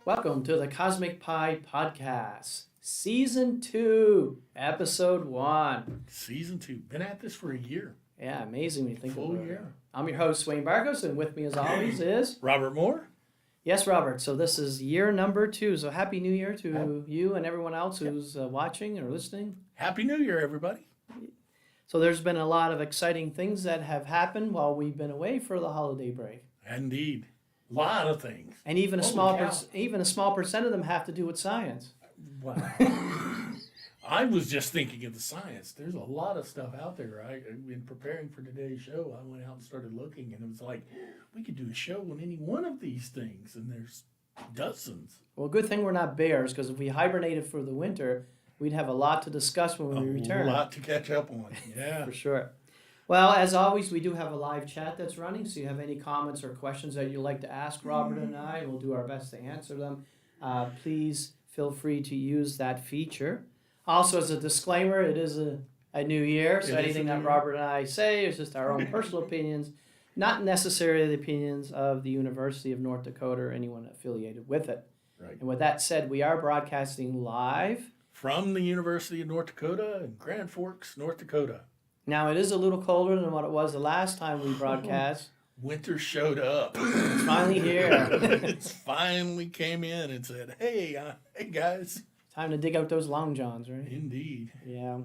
Welcome to the Cosmic Pie Podcast, Season 2, Episode 1. Season 2. Been at this for a year. Yeah, amazing when you think Full about it. year. I'm your host, Wayne Barkhouse, and with me as always is... Robert Moore. Yes, Robert. So this is year number 2. So Happy New Year to you and everyone else who's watching or listening. Happy New Year, everybody. So there's been a lot of exciting things that have happened while we've been away for the holiday break. Indeed. A lot of things. And even a small percent of them have to do with science. Wow. I was just thinking of the science. There's a lot of stuff out there. In preparing for today's show, I went out and started looking, and it was like, we could do a show on any one of these things, and there's dozens. Well, good thing we're not bears, because if we hibernated for the winter, we'd have a lot to discuss when we return. A lot to catch up on, yeah. For sure. Well, as always, we do have a live chat that's running, so you have any comments or questions that you'd like to ask Robert and I, we'll do our best to answer them. Please feel free to use that feature. Also, as a disclaimer, it is a new year, so anything that Robert and I say is just our own personal opinions, not necessarily the opinions of the University of North Dakota or anyone affiliated with it. Right. And with that said, we are broadcasting live from the University of North Dakota in Grand Forks, North Dakota. Now, it is a little colder than what it was the last time we broadcast. Winter showed up. It's finally here. It's finally came in and said, hey guys. Time to dig out those long johns, right? Indeed. Yeah.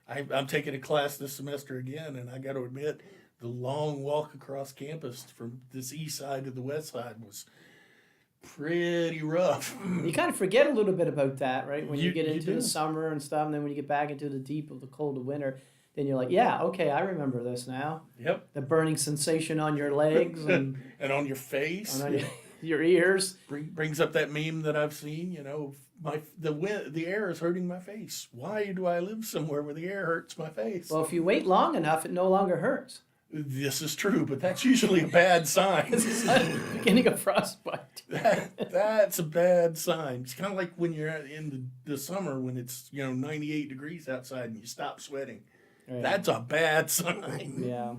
I'm taking a class this semester again, and I got to admit, the long walk across campus from this east side to the west side was pretty rough. You kind of forget a little bit about that, right? When you get into the do. summer and stuff, and then when you get back into the deep of the cold of winter, then you're like, yeah, okay, I remember this now. Yep. The burning sensation on your legs and and on your face. on your ears. Brings up that meme that I've seen, the air is hurting my face. Why do I live somewhere where the air hurts my face? Well, if you wait long enough, it no longer hurts. This is true, but that's usually a bad sign. It's the beginning of frostbite. That's a bad sign. It's kind of like when you're in the summer when it's 98 degrees outside and you stop sweating. Right. That's a bad sign. Yeah.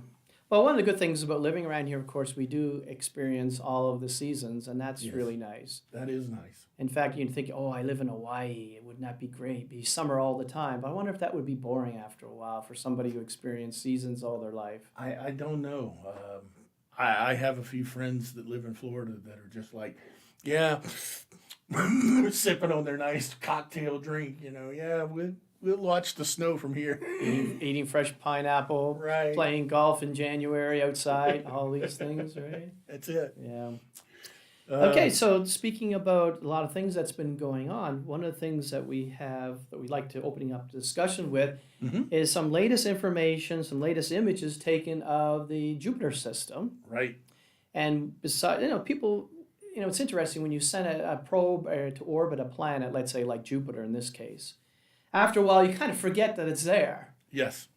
Well, one of the good things about living around here, of course, we do experience all of the seasons, and that's really nice. That is nice. In fact, you'd think, I live in Hawaii. It would not be great. Be summer all the time. But I wonder if that would be boring after a while for somebody who experienced seasons all their life. I don't know. I have a few friends that live in Florida that are just like, sipping on their nice cocktail drink, we'll watch the snow from here. Eating fresh pineapple, right. Playing golf in January outside, all these things, right? That's it. Yeah. Okay, so speaking about a lot of things that's been going on, one of the things that we have that we'd like to opening up the discussion with is some latest information, some latest images taken of the Jupiter system. Right. And besides, people, it's interesting when you send a probe to orbit a planet, let's say like Jupiter in this case. After a while, you kind of forget that it's there. Yes.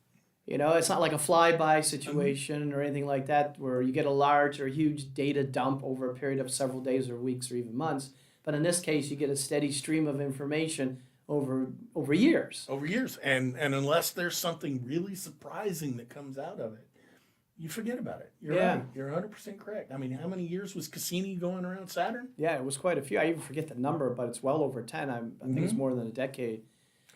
It's not like a flyby situation or anything like that where you get a large or huge data dump over a period of several days or weeks or even months. But in this case, you get a steady stream of information over years. Over years. And unless there's something really surprising that comes out of it, you forget about it. You're right. You're 100% correct. I mean, how many years was Cassini going around Saturn? Yeah, it was quite a few. I even forget the number, but it's well over 10. I think it's more than a decade.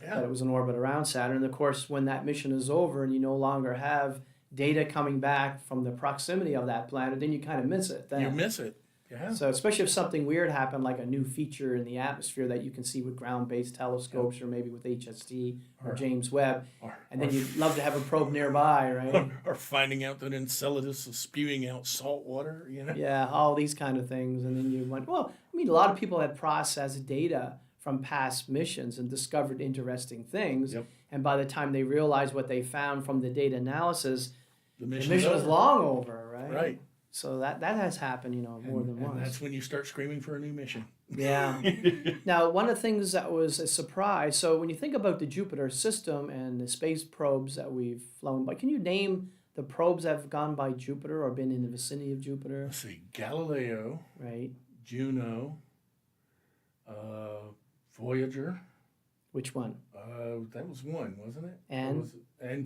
Yeah. That it was in orbit around Saturn. And of course, when that mission is over and you no longer have data coming back from the proximity of that planet, then you kind of miss it. You miss it, yeah. So especially if something weird happened, like a new feature in the atmosphere that you can see with ground-based telescopes or maybe with HST or James Webb, and then you'd love to have a probe nearby, right? Or finding out that Enceladus is spewing out salt water, Yeah, all these kind of things. And then you went, a lot of people had processed data from past missions and discovered interesting things. Yep. And by the time they realized what they found from the data analysis, the mission was long over, right? Right. So that has happened, more than once. And that's when you start screaming for a new mission. Yeah. Now, one of the things that was a surprise, so when you think about the Jupiter system and the space probes that we've flown by, can you name the probes that have gone by Jupiter or been in the vicinity of Jupiter? Let's see, Galileo. Right. Juno. Voyager. Which one? That was one, wasn't it? And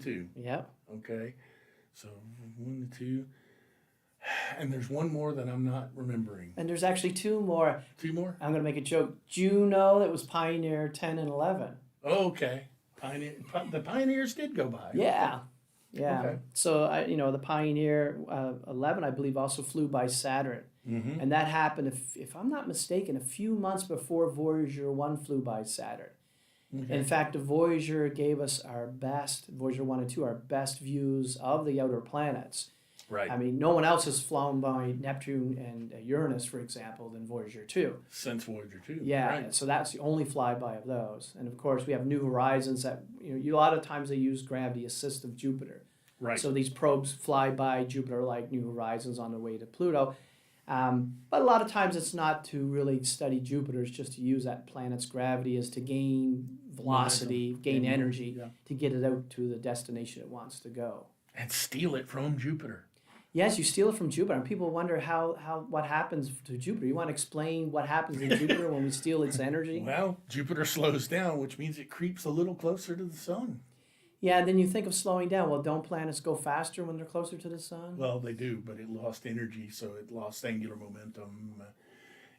2. Yep. Okay. So 1 to 2. And there's one more that I'm not remembering. And there's actually two more. Two more? I'm going to make a joke. Juno, that was Pioneer 10 and 11. Oh, okay. The Pioneers did go by. Yeah. Yeah. Okay. So, the Pioneer 11, I believe, also flew by Saturn. Mm-hmm. And that happened, if I'm not mistaken, a few months before Voyager 1 flew by Saturn. Okay. In fact, the Voyager gave us Voyager 1 and 2, our best views of the outer planets. Right. I mean, no one else has flown by Neptune and Uranus, for example, than Voyager 2. Since Voyager 2. Yeah, Right. so that's the only flyby of those. And of course, we have New Horizons that, a lot of times they use gravity assist of Jupiter. Right. So these probes fly by Jupiter like New Horizons on the way to Pluto. But a lot of times it's not to really study Jupiter, it's just to use that planet's gravity as to gain velocity, gain energy, Yeah. to get it out to the destination it wants to go. And steal it from Jupiter. Yes, you steal it from Jupiter, and people wonder what happens to Jupiter. You want to explain what happens to Jupiter when we steal its energy? Well, Jupiter slows down, which means it creeps a little closer to the sun. Yeah, and then you think of slowing down. Well, don't planets go faster when they're closer to the sun? Well, they do, but it lost energy, so it lost angular momentum.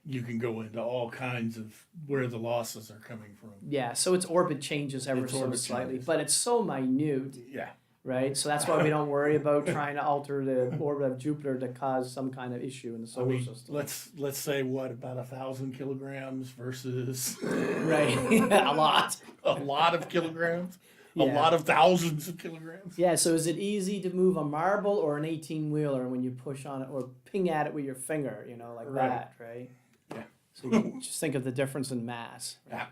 You can go into all kinds of where the losses are coming from. Yeah, so its orbit changes ever Its so orbit slightly, changes. but it's so minute, Yeah. right? So that's why we don't worry about trying to alter the orbit of Jupiter to cause some kind of issue in the solar system. let's say about 1,000 kilograms versus Right, a lot. a lot of kilograms, a Yeah. lot of thousands of kilograms. Yeah, so is it easy to move a marble or an 18-wheeler when you push on it or ping at it with your finger, like Right. that, right? Yeah. So you just think of the difference in mass. Yeah.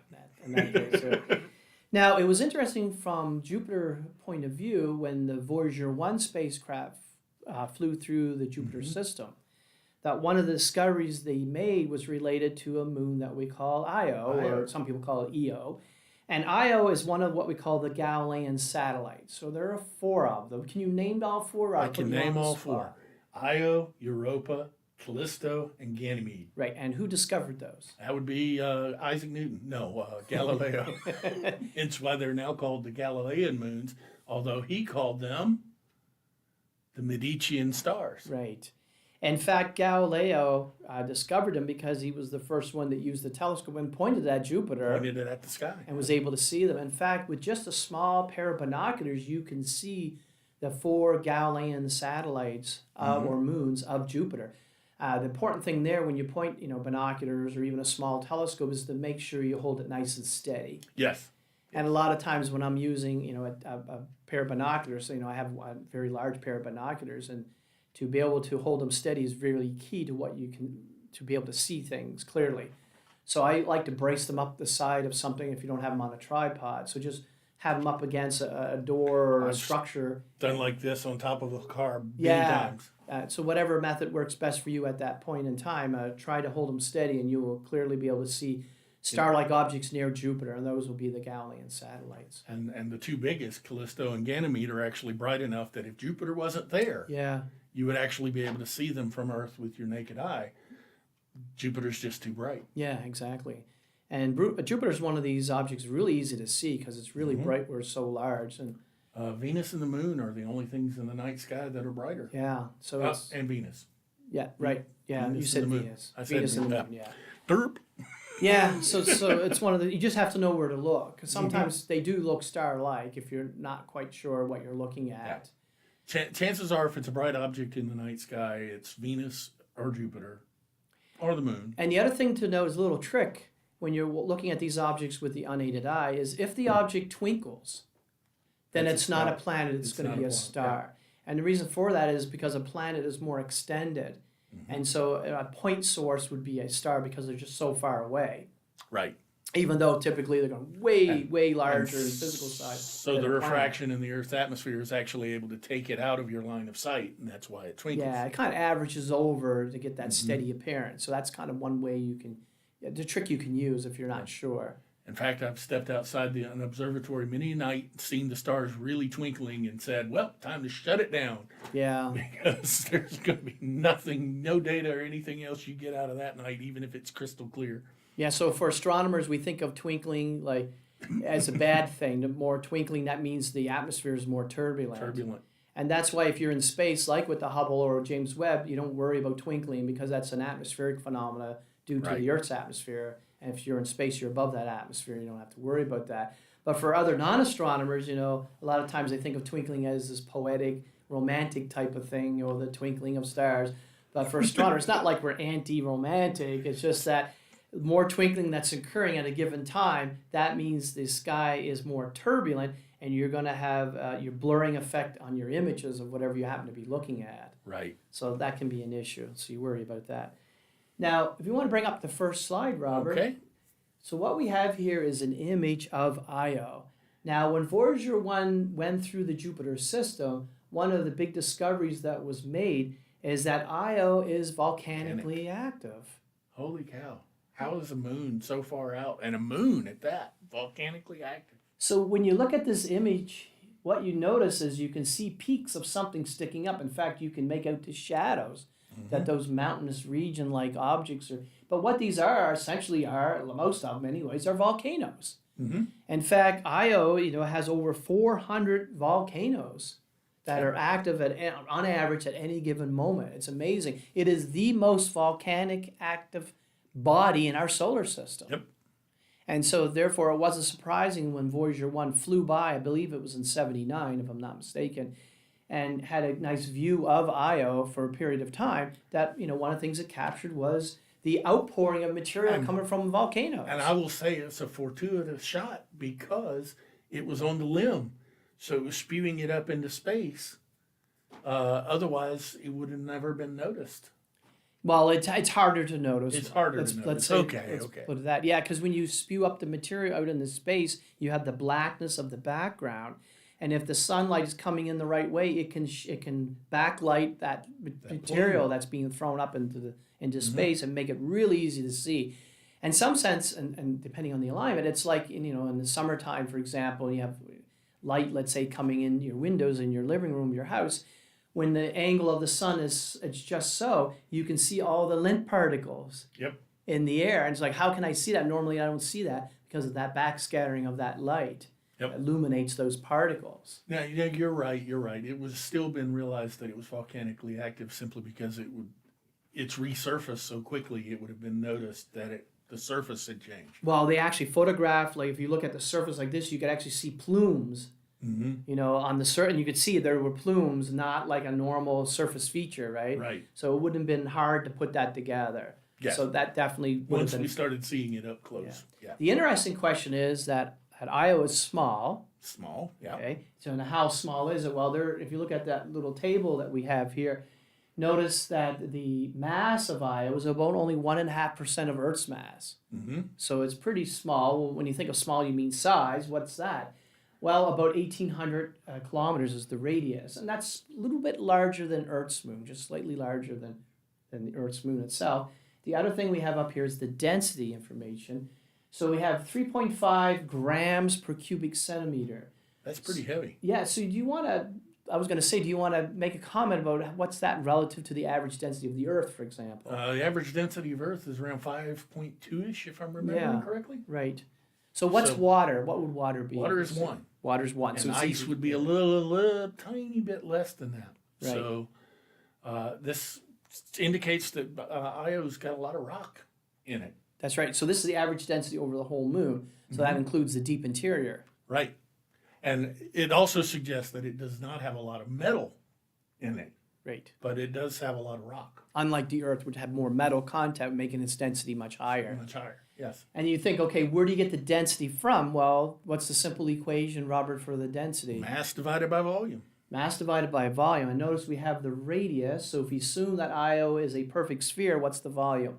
In that case. So. Now, it was interesting from Jupiter point of view when the Voyager 1 spacecraft flew through the Jupiter system, that one of the discoveries they made was related to a moon that we call Io, or some people call it Io. And Io is one of what we call the Galilean satellites. So there are 4 of them. Can you name all 4? I can name all 4. Io, Europa, Callisto, and Ganymede. Right, and who discovered those? That would be Isaac Newton. No, Galileo. Hence why they're now called the Galilean moons, although he called them the Medicean stars. Right. In fact, Galileo discovered them because he was the first one that used the telescope and pointed at Jupiter Pointed it at the sky. and was able to see them. In fact, with just a small pair of binoculars, you can see the 4 Galilean satellites or moons of Jupiter. The important thing there when you point, binoculars or even a small telescope is to make sure you hold it nice and steady. Yes. And a lot of times when I'm using, a pair of binoculars, I have a very large pair of binoculars, and to be able to hold them steady is really key to be able to see things clearly. So I like to brace them up the side of something if you don't have them on a tripod. So just have them up against a door or a structure. Done like this on top of a car many Yeah. times. So whatever method works best for you at that point in time, try to hold them steady, and you will clearly be able to see star-like objects near Jupiter, and those will be the Galilean satellites. And the 2 biggest, Callisto and Ganymede, are actually bright enough that if Jupiter wasn't there, Yeah. you would actually be able to see them from Earth with your naked eye. Jupiter's just too bright. Yeah, exactly. And Jupiter's one of these objects really easy to see because it's really bright where it's so large. And Venus and the Moon are the only things in the night sky that are brighter. yeah, so it's And Venus. yeah, right. Yeah, Venus you and said the moon. Venus. I said Venus and the Venus. moon. Yeah. Derp. Yeah, so it's one of the, you just have to know where to look. 'Cause sometimes they do look star-like if you're not quite sure what you're looking at. Chances are, if it's a bright object in the night sky, it's Venus or Jupiter or the Moon. And the other thing to know is a little trick when you're looking at these objects with the unaided eye is if the object twinkles, then That's it's a not a star. planet, it's going not to be a a planet, star. And the reason for that is because a planet is more extended. And so a point source would be a star because they're just so far away. Right. Even though typically they're going way larger in physical size. So than the a planet. refraction in the Earth's atmosphere is actually able to take it out of your line of sight, and that's why it twinkles. Yeah, it kind of averages over to get that steady appearance. So that's kind of one way you can, the trick you can use if you're not sure. In fact, I've stepped outside an observatory many a night, seen the stars really twinkling, and said, well, time to shut it down. Yeah. Because there's going to be nothing, no data or anything else you get out of that night, even if it's crystal clear. Yeah, so for astronomers, we think of twinkling like as a bad thing. The more twinkling, that means the atmosphere is more turbulent. And that's why if you're in space, like with the Hubble or James Webb, you don't worry about twinkling because that's an atmospheric phenomena due to the Earth's atmosphere. And if you're in space, you're above that atmosphere. You don't have to worry about that. But for other non-astronomers, a lot of times they think of twinkling as this poetic, romantic type of thing, or the twinkling of stars. But for astronomers, it's not like we're anti-romantic. It's just that more twinkling that's occurring at a given time, that means the sky is more turbulent, and you're going to have your blurring effect on your images of whatever you happen to be looking at. Right. So that can be an issue. So you worry about that. Now, if you want to bring up the first slide, Robert. Okay. So what we have here is an image of Io. Now, when Voyager 1 went through the Jupiter system, one of the big discoveries that was made is that Io is volcanically active. Holy cow. How is a moon so far out, and a moon at that, volcanically active? So when you look at this image, what you notice is you can see peaks of something sticking up. In fact, you can make out the shadows that those mountainous region-like objects are. But what these are essentially are, most of them anyways, are volcanoes. In fact, Io, has over 400 volcanoes that are active on average at any given moment. It's amazing. It is the most volcanic active body in our solar system. Yep. And so, therefore, it wasn't surprising when Voyager 1 flew by, I believe it was in 79, if I'm not mistaken, and had a nice view of Io for a period of time, that, one of the things it captured was the outpouring of material coming from volcanoes. And I will say it's a fortuitous shot because it was on the limb. So it was spewing it up into space. Otherwise, it would have never been noticed. Well, it's harder to notice. It's harder to notice. Let's say, Okay. Put that. Yeah, because when you spew up the material out into space, you have the blackness of the background. And if the sunlight is coming in the right way, it can backlight that material that's being thrown up into space and make it really easy to see. In some sense, and depending on the alignment, it's like in the summertime, for example, you have light, let's say, coming in your windows in your living room, your house. When the angle of the sun it's just so, you can see all the lint particles in the air. And it's like, how can I see that? Normally I don't see that because of that backscattering of that light. Illuminates those particles. Now, you're right. It was still been realized that it was volcanically active simply because it's resurfaced so quickly. It would have been noticed that the surface had changed. Well, they actually photographed, like if you look at the surface like this, you could actually see plumes. On the surface, you could see there were plumes, not like a normal surface feature, right? Right. So it wouldn't have been hard to put that together. Yeah. So that definitely would Once have been. we started seeing it up close. Yeah. The interesting question is that Io is small. Small, yeah. Okay. So now how small is it? Well, if you look at that little table that we have here, notice that the mass of Io is about only 1.5% of Earth's mass. So it's pretty small. Well, when you think of small, you mean size. What's that? Well, about 1,800 kilometers is the radius. And that's a little bit larger than Earth's moon, just slightly larger than the Earth's moon itself. The other thing we have up here is the density information. So we have 3.5 grams per cubic centimeter. That's pretty heavy. Yeah, so do you want to make a comment about what's that relative to the average density of the Earth, for example? The average density of Earth is around 5.2-ish, if I'm remembering correctly. Right. So what's water? What would water be? Water is 1. Water's 1. And so ice would be a little tiny bit less than that. Right. So this indicates that Io's got a lot of rock in it. That's right. So this is the average density over the whole moon. So that includes the deep interior. Right. And it also suggests that it does not have a lot of metal in it. Right. But it does have a lot of rock. Unlike the Earth, which had more metal content, making its density much higher. Much higher, yes. And you think, okay, where do you get the density from? Well, what's the simple equation, Robert, for the density? Mass divided by volume. Mass divided by volume. And notice we have the radius. So if we assume that Io is a perfect sphere, what's the volume?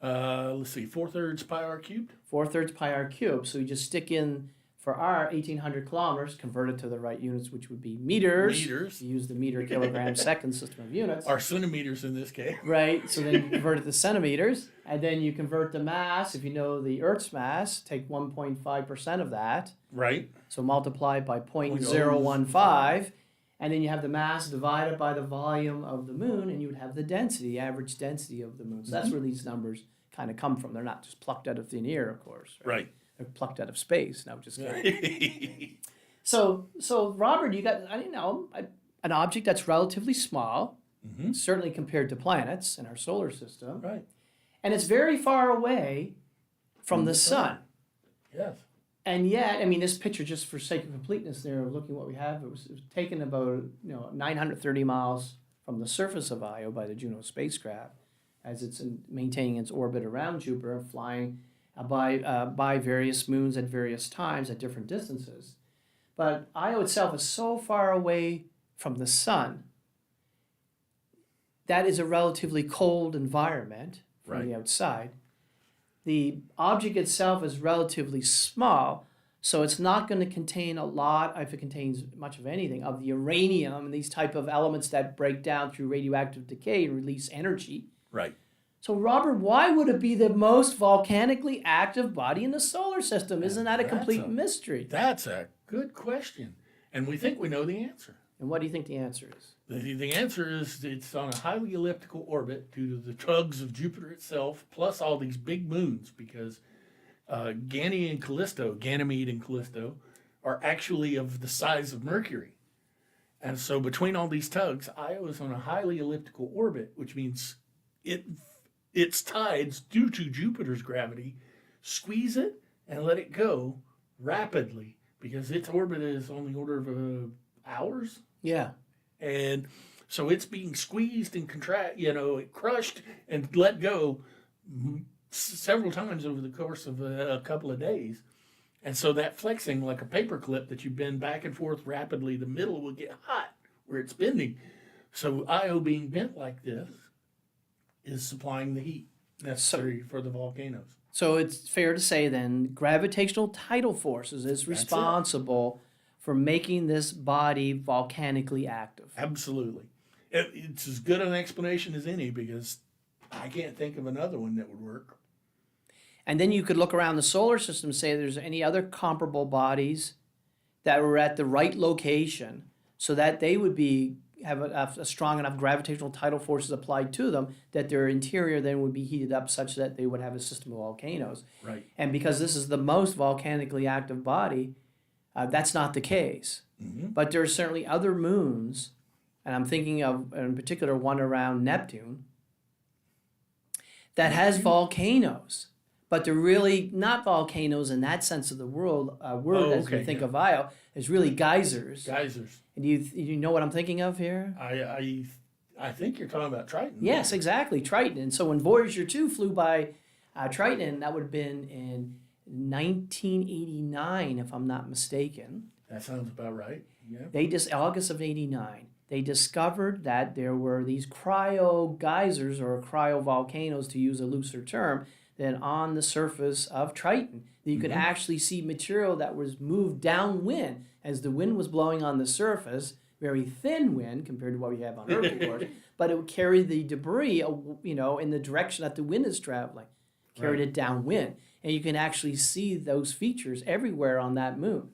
Let's see, 4/3 pi r cubed. 4/3 pi r cubed. So we just stick in for our 1,800 kilometers, converted to the right units, which would be meters. Meters. You use the meter, kilogram, second system of units. Or centimeters in this case. Right. So then you convert it to centimeters, and then you convert the mass. If you know the Earth's mass, take 1.5% of that. Right. So multiply by 0.015. And then you have the mass divided by the volume of the moon, and you would have the density, the average density of the moon. So that's where these numbers kind of come from. They're not just plucked out of thin air, of course. Right. They're plucked out of space. No, just kidding. So Robert, you got, an object that's relatively small, Mm-hmm. certainly compared to planets in our solar system, Right. and it's very far away from the sun. Yes. And yet, I mean, this picture, just for sake of completeness, there, looking what we have, it was taken about 930 miles from the surface of Io by the Juno spacecraft, as it's maintaining its orbit around Jupiter, flying by various moons at various times at different distances. But Io itself is so far away from the sun. That is a relatively cold environment from the outside. The object itself is relatively small, so it's not going to contain a lot, if it contains much of anything, of the uranium and these type of elements that break down through radioactive decay and release energy. Right. So, Robert, why would it be the most volcanically active body in the solar system? Isn't that a complete mystery? That's a good question. And we think we know the answer. And what do you think the answer is? The answer is it's on a highly elliptical orbit due to the tugs of Jupiter itself, plus all these big moons, because Ganymede and Callisto are actually of the size of Mercury. And so between all these tugs, Io is on a highly elliptical orbit, which means its tides, due to Jupiter's gravity, squeeze it and let it go rapidly, because its orbit is on the order of hours. Yeah. And so it's being squeezed and crushed and let go several times over the course of a couple of days. And so that flexing, like a paper clip that you bend back and forth rapidly, the middle will get hot where it's bending. So Io being bent like this is supplying the heat necessary for the volcanoes. So it's fair to say then gravitational tidal forces is responsible for making this body volcanically active. Absolutely. It's as good an explanation as any, because I can't think of another one that would work. And then you could look around the solar system and say if there's any other comparable bodies that were at the right location so that they would have a strong enough gravitational tidal forces applied to them that their interior then would be heated up such that they would have a system of volcanoes. Right. And because this is the most volcanically active body, that's not the case. Mm-hmm. But there are certainly other moons, and I'm thinking of, in particular, one around Neptune, that has volcanoes. But they're really not volcanoes in that sense of the word as we think of Io. There's really geysers. Geysers. And you know what I'm thinking of here? I think you're talking about Triton. Yes, exactly, Triton. And so when Voyager 2 flew by Triton, that would have been in 1989, if I'm not mistaken. That sounds about right. Yeah. August of 89. They discovered that there were these cryo geysers or cryovolcanoes, to use a looser term, that on the surface of Triton, that you could actually see material that was moved downwind as the wind was blowing on the surface, very thin wind compared to what we have on Earth, of course, but it would carry the debris, in the direction that the wind is traveling, carried it downwind. And you can actually see those features everywhere on that moon.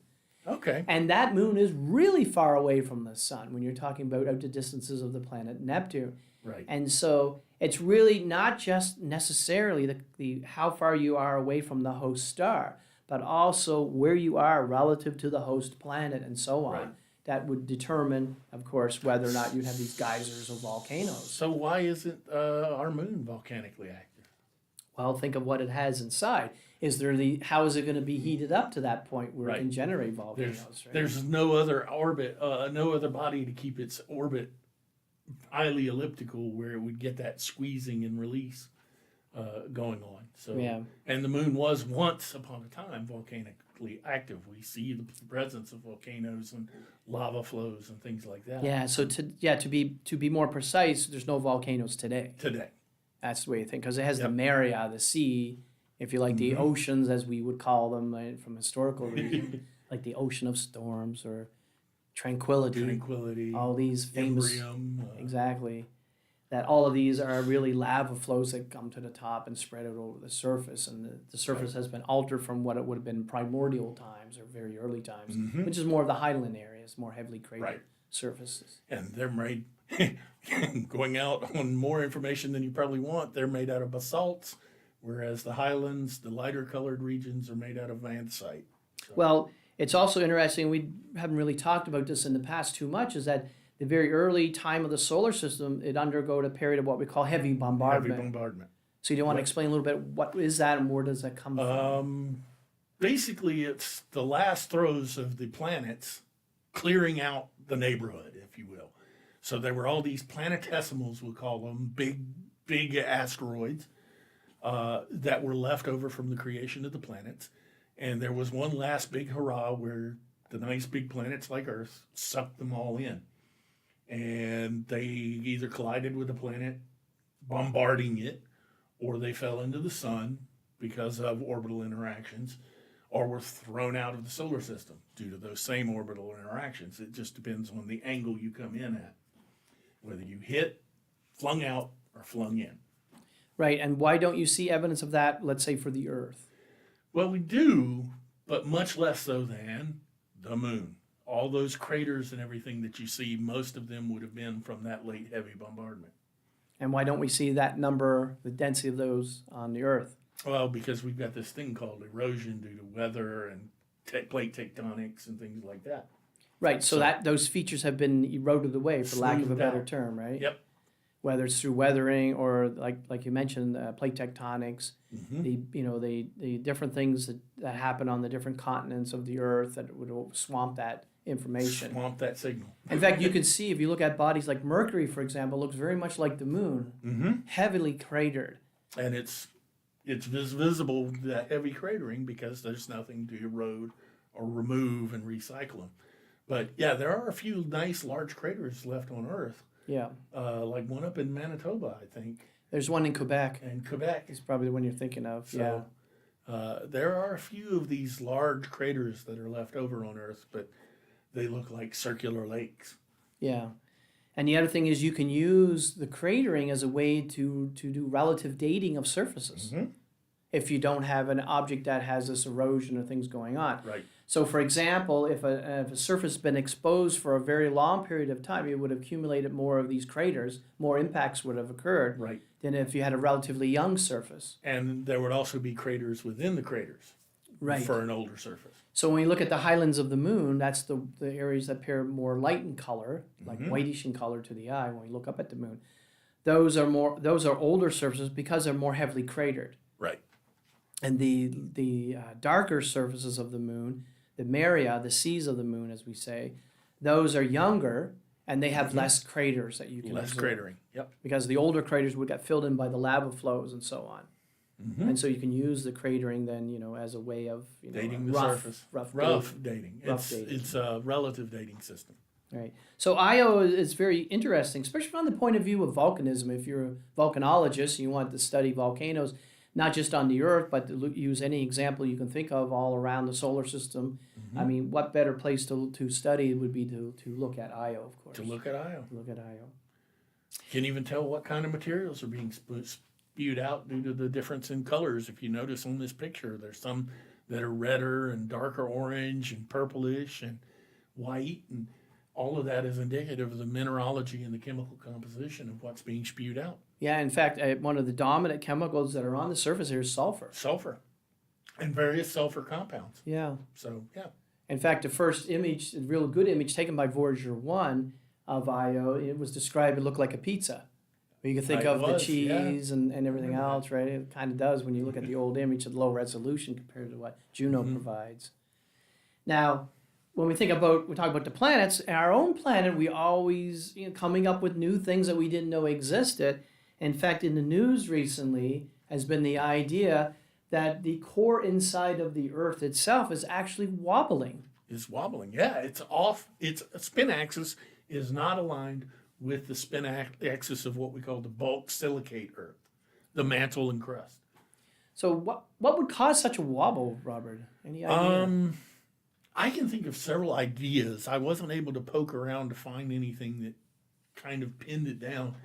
Okay. And that moon is really far away from the sun when you're talking about out to distances of the planet Neptune. Right. And so it's really not just necessarily the how far you are away from the host star, but also where you are relative to the host planet and so on. Right. That would determine, of course, whether or not you'd have these geysers or volcanoes. So why isn't our moon volcanically active? Well, think of what it has inside. How is it going to be heated up to that point where it can generate volcanoes? There's no other orbit, no other body to keep its orbit highly elliptical where it would get that squeezing and release going on. So, and the moon was once upon a time volcanically active. We see the presence of volcanoes and lava flows and things like that. Yeah. So to be more precise, there's no volcanoes today. That's the way you think, because it has the Maria, the sea, if you like, the oceans, as we would call them from historical reason, like the ocean of storms or tranquility. All these famous, exactly, that all of these are really lava flows that come to the top and spread out over the surface, and the surface has been altered from what it would have been primordial times or very early times, which is more of the highland areas, more heavily cratered surfaces. And they're made, going out on more information than you probably want, they're made out of basalts, whereas the highlands, the lighter colored regions, are made out of andesite. So. Well, it's also interesting, we haven't really talked about this in the past too much, is that the very early time of the solar system, it undergo a period of what we call heavy bombardment. Heavy bombardment. So you want to explain a little bit what is that and where does that come from? Basically, it's the last throes of the planets clearing out the neighborhood, if you will. So there were all these planetesimals, we'll call them, big asteroids that were left over from the creation of the planets. And there was one last big hurrah where the nice big planets like Earth sucked them all in. And they either collided with the planet, bombarding it, or they fell into the sun because of orbital interactions, or were thrown out of the solar system due to those same orbital interactions. It just depends on the angle you come in at, whether you hit, flung out, or flung in. Right, and why don't you see evidence of that, let's say, for the Earth? Well, we do, but much less so than the moon. All those craters and everything that you see, most of them would have been from that late heavy bombardment. And why don't we see that number, the density of those on the Earth? Well, because we've got this thing called erosion due to weather and plate tectonics and things like that. Right, so that those features have been eroded away, for lack of a Smoothed better out. term, right? Yep. Whether it's through weathering or like you mentioned, plate tectonics, Mm-hmm. the different things that happen on the different continents of the Earth that would swamp that information. Swamp that signal. In fact, you can see if you look at bodies like Mercury, for example, looks very much like the moon, Mm-hmm. heavily cratered. And it's visible, that heavy cratering, because there's nothing to erode or remove and recycle them. But yeah, there are a few nice large craters left on Earth, Yeah, like one up in Manitoba, I think, there's one in Quebec. and Quebec. It's probably the one you're thinking of. So there are a few of these large craters that are left over on Earth, but they look like circular lakes. Yeah. And the other thing is you can use the cratering as a way to do relative dating of surfaces. Mm-hmm. If you don't have an object that has this erosion or things going on. Right. So, for example, if a surface has been exposed for a very long period of time, it would have accumulated more of these craters, more impacts would have occurred Right. than if you had a relatively young surface. And there would also be craters within the craters for an older surface. So when you look at the highlands of the moon, that's the areas that appear more light in color, like Mhm. whitish in color to the eye when we look up at the moon. Those are older surfaces because they're more heavily cratered. Right. And the darker surfaces of the moon, the maria, the seas of the moon, as we say, those are younger and they have less craters that you can Less observe. cratering. Yep. Because the older craters would get filled in by the lava flows and so on. Mm-hmm. And so you can use the cratering then, as a way of Dating the rough, surface. rough dating. Rough dating. It's a relative dating system. Right. So Io is very interesting, especially from the point of view of volcanism. If you're a volcanologist and you want to study volcanoes, not just on the Earth, but to use any example you can think of all around the solar system. Mm-hmm. I mean, what better place to study would be to look at Io, of course. To look at Io. Look at Io. Can even tell what kind of materials are being spewed out due to the difference in colors. If you notice on this picture, there's some that are redder and darker orange and purplish and white, and all of that is indicative of the mineralogy and the chemical composition of what's being spewed out. Yeah, in fact, one of the dominant chemicals that are on the surface here is sulfur. Sulfur and various sulfur compounds. Yeah. So, yeah. In fact, the first image, a real good image taken by Voyager 1 of Io, it was described, it looked like a pizza. You can think It of the was, cheese and everything Remember that. else, right? It kind of does when you look at the old image at low resolution compared to what Juno Mhm. provides. Now, when we talk about the planets, our own planet, we always coming up with new things that we didn't know existed. In fact, in the news recently has been the idea that the core inside of the Earth itself is actually wobbling. Is wobbling. Yeah, it's off. Its spin axis is not aligned with the spin axis of what we call the bulk silicate Earth, the mantle and crust. So what would cause such a wobble, Robert? Any idea? I can think of several ideas. I wasn't able to poke around to find anything that kind of pinned it down.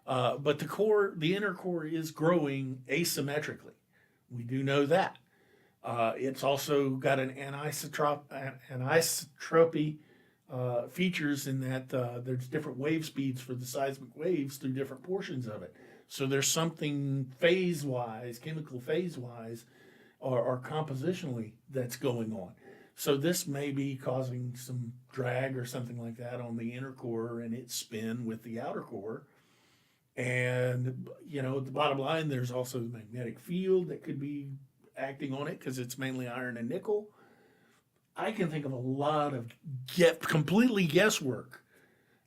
But the inner core is growing asymmetrically. We do know that. It's also got an anisotropy features in that there's different wave speeds for the seismic waves through different portions of it. So there's something phase-wise, chemical phase-wise, or compositionally that's going on. So this may be causing some drag or something like that on the inner core and its spin with the outer core. And, the bottom line, there's also the magnetic field that could be acting on it because it's mainly iron and nickel. I can think of a lot of completely guesswork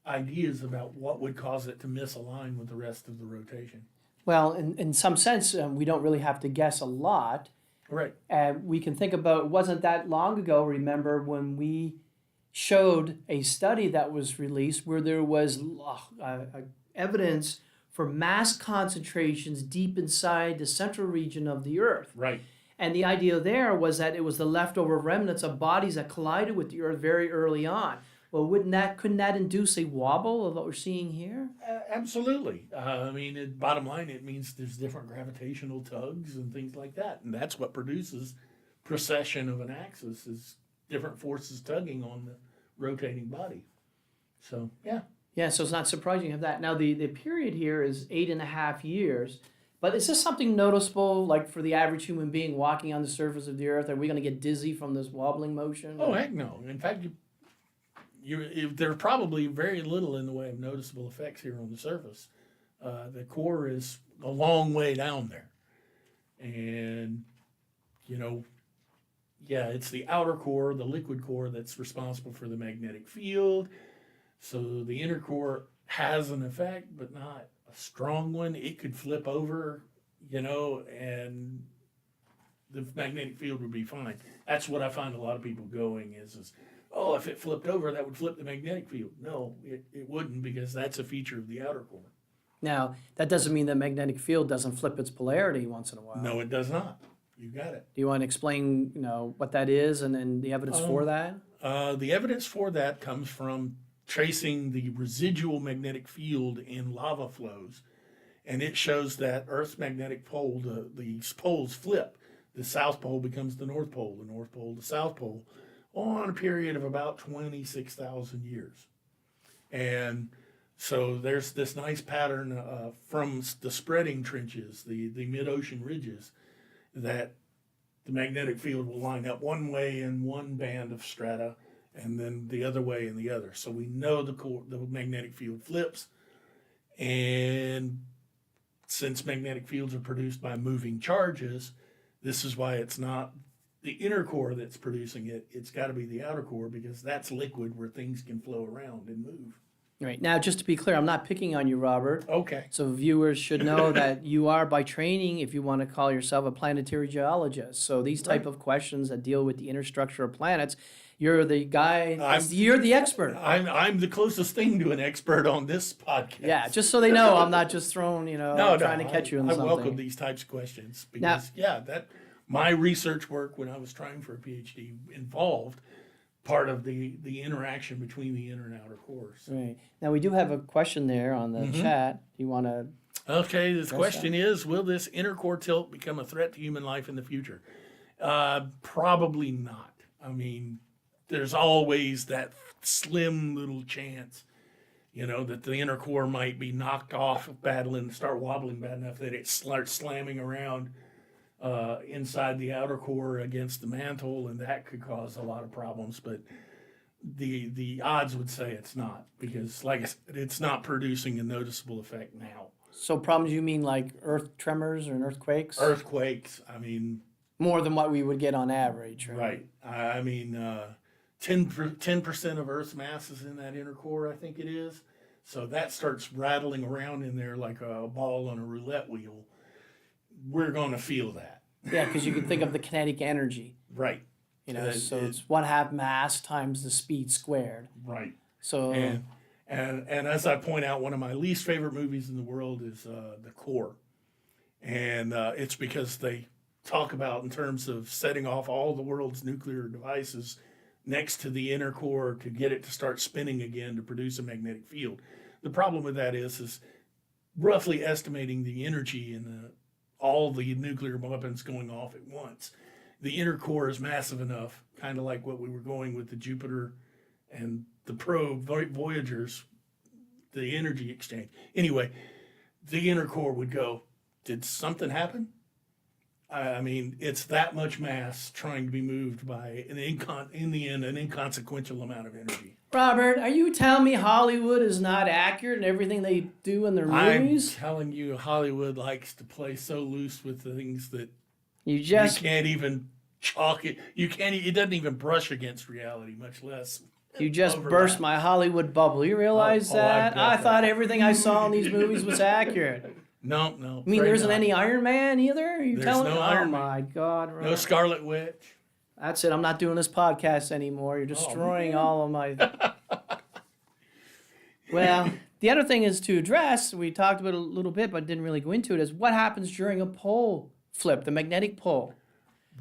ideas about what would cause it to misalign with the rest of the rotation. Well, in some sense, we don't really have to guess a lot. Right. We can think about, it wasn't that long ago, remember, when we showed a study that was released where there was evidence for mass concentrations deep inside the central region of the Earth. Right. And the idea there was that it was the leftover remnants of bodies that collided with the Earth very early on. Well, couldn't that induce a wobble of what we're seeing here? Absolutely. Bottom line, it means there's different gravitational tugs and things like that. And that's what produces precession of an axis, is different forces tugging on the rotating body. So, yeah. Yeah, so it's not surprising you have that. Now, the period here is 8.5 years. But is this something noticeable, like for the average human being walking on the surface of the Earth? Are we going to get dizzy from this wobbling motion? Oh, heck no. In fact, there's probably very little in the way of noticeable effects here on the surface. The core is a long way down there. And, it's the outer core, the liquid core, that's responsible for the magnetic field. So the inner core has an effect, but not a strong one. It could flip over, and the magnetic field would be fine. That's what I find a lot of people going is oh, if it flipped over, that would flip the magnetic field. No, it wouldn't, because that's a feature of the outer core. Now, that doesn't mean the magnetic field doesn't flip its polarity once in a while. No, it does not. You got it. Do you want to explain, what that is and then the evidence for that? The evidence for that comes from tracing the residual magnetic field in lava flows. And it shows that Earth's magnetic pole, these poles flip. The South Pole becomes the North Pole, the North Pole the South Pole, on a period of about 26,000 years. And so there's this nice pattern from the spreading trenches, the mid-ocean ridges, that the magnetic field will line up one way in one band of strata and then the other way in the other. So we know the magnetic field flips. And since magnetic fields are produced by moving charges, this is why it's not the inner core that's producing it. It's got to be the outer core, because that's liquid where things can flow around and move. Right. Now, just to be clear, I'm not picking on you, Robert. Okay. So viewers should know that you are, by training, if you want to call yourself a planetary geologist. So these type of questions that deal with the inner structure of planets, you're the guy, you're the expert. I'm the closest thing to an expert on this podcast. Yeah, just so they know, I'm not just throwing, trying to catch you in something. I welcome these types of questions because, my research work when I was trying for a PhD involved part of the interaction between the inner and outer cores. Right. Now, we do have a question there on the chat. Do you want to... Okay, this question is, will this inner core tilt become a threat to human life in the future? Probably not. I mean, there's always that slim little chance, that the inner core might be knocked off of battling, start wobbling bad enough that it starts slamming around inside the outer core against the mantle, and that could cause a lot of problems. But the odds would say it's not, because, like I said, it's not producing a noticeable effect now. So problems, you mean like earth tremors or earthquakes? Earthquakes, I mean... More than what we would get on average, right? Right. I mean, 10% of Earth's mass is in that inner core, I think it is. So that starts rattling around in there like a ball on a roulette wheel. We're going to feel that. Yeah, because you can think of the kinetic energy. Right. So it's 1/2 mass times the speed squared. Right. So and as I point out, one of my least favorite movies in the world is The Core. And it's because they talk about in terms of setting off all the world's nuclear devices next to the inner core to get it to start spinning again to produce a magnetic field. The problem with that is roughly estimating the energy in all the nuclear weapons going off at once. The inner core is massive enough, kind of like what we were going with the Jupiter and the probe, Voyagers, the energy exchange. Anyway, the inner core would go, did something happen? I mean, it's that much mass trying to be moved by in the end, an inconsequential amount of energy. Robert, are you telling me Hollywood is not accurate in everything they do in their movies? I'm telling you, Hollywood likes to play so loose with the things that You just you can't even chalk it. You can't. It doesn't even brush against reality, much less. You just overlap. burst my Hollywood bubble. You realize Oh, I've that? got I that. thought everything I saw in these movies was accurate. No. I mean, afraid there isn't not. any Iron Man either? You There's telling no me? Iron Oh, Man. my God. Robert. No Scarlet Witch. That's it. I'm not doing this podcast anymore. You're destroying man. all of my... Well, the other thing is to address, we talked about it a little bit, but didn't really go into it, is what happens during a pole flip, the magnetic pole.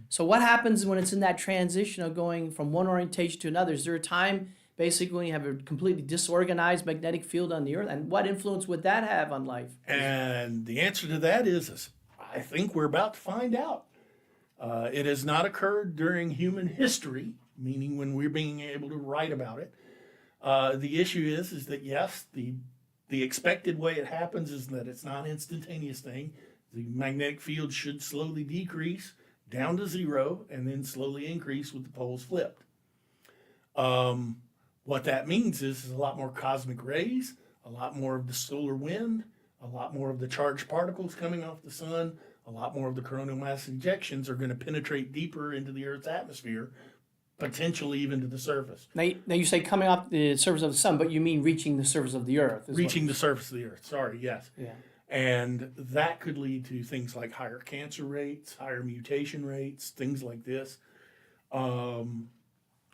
So what happens when it's in that transition of going from one orientation to another? Is there a time, basically, when you have a completely disorganized magnetic field on the Earth? And what influence would that have on life? And the answer to that is I think we're about to find out. It has not occurred during human history, meaning when we're being able to write about it. The issue is that yes, the expected way it happens is that it's not an instantaneous thing. The magnetic field should slowly decrease down to zero and then slowly increase with the poles flipped. What that means is a lot more cosmic rays, a lot more of the solar wind, a lot more of the charged particles coming off the sun, a lot more of the coronal mass ejections are going to penetrate deeper into the Earth's atmosphere, potentially even to the surface. Now you say coming off the surface of the sun, but you mean reaching the surface of the Earth. Reaching the surface of the Earth, sorry, yes. Yeah. And that could lead to things like higher cancer rates, higher mutation rates, things like this.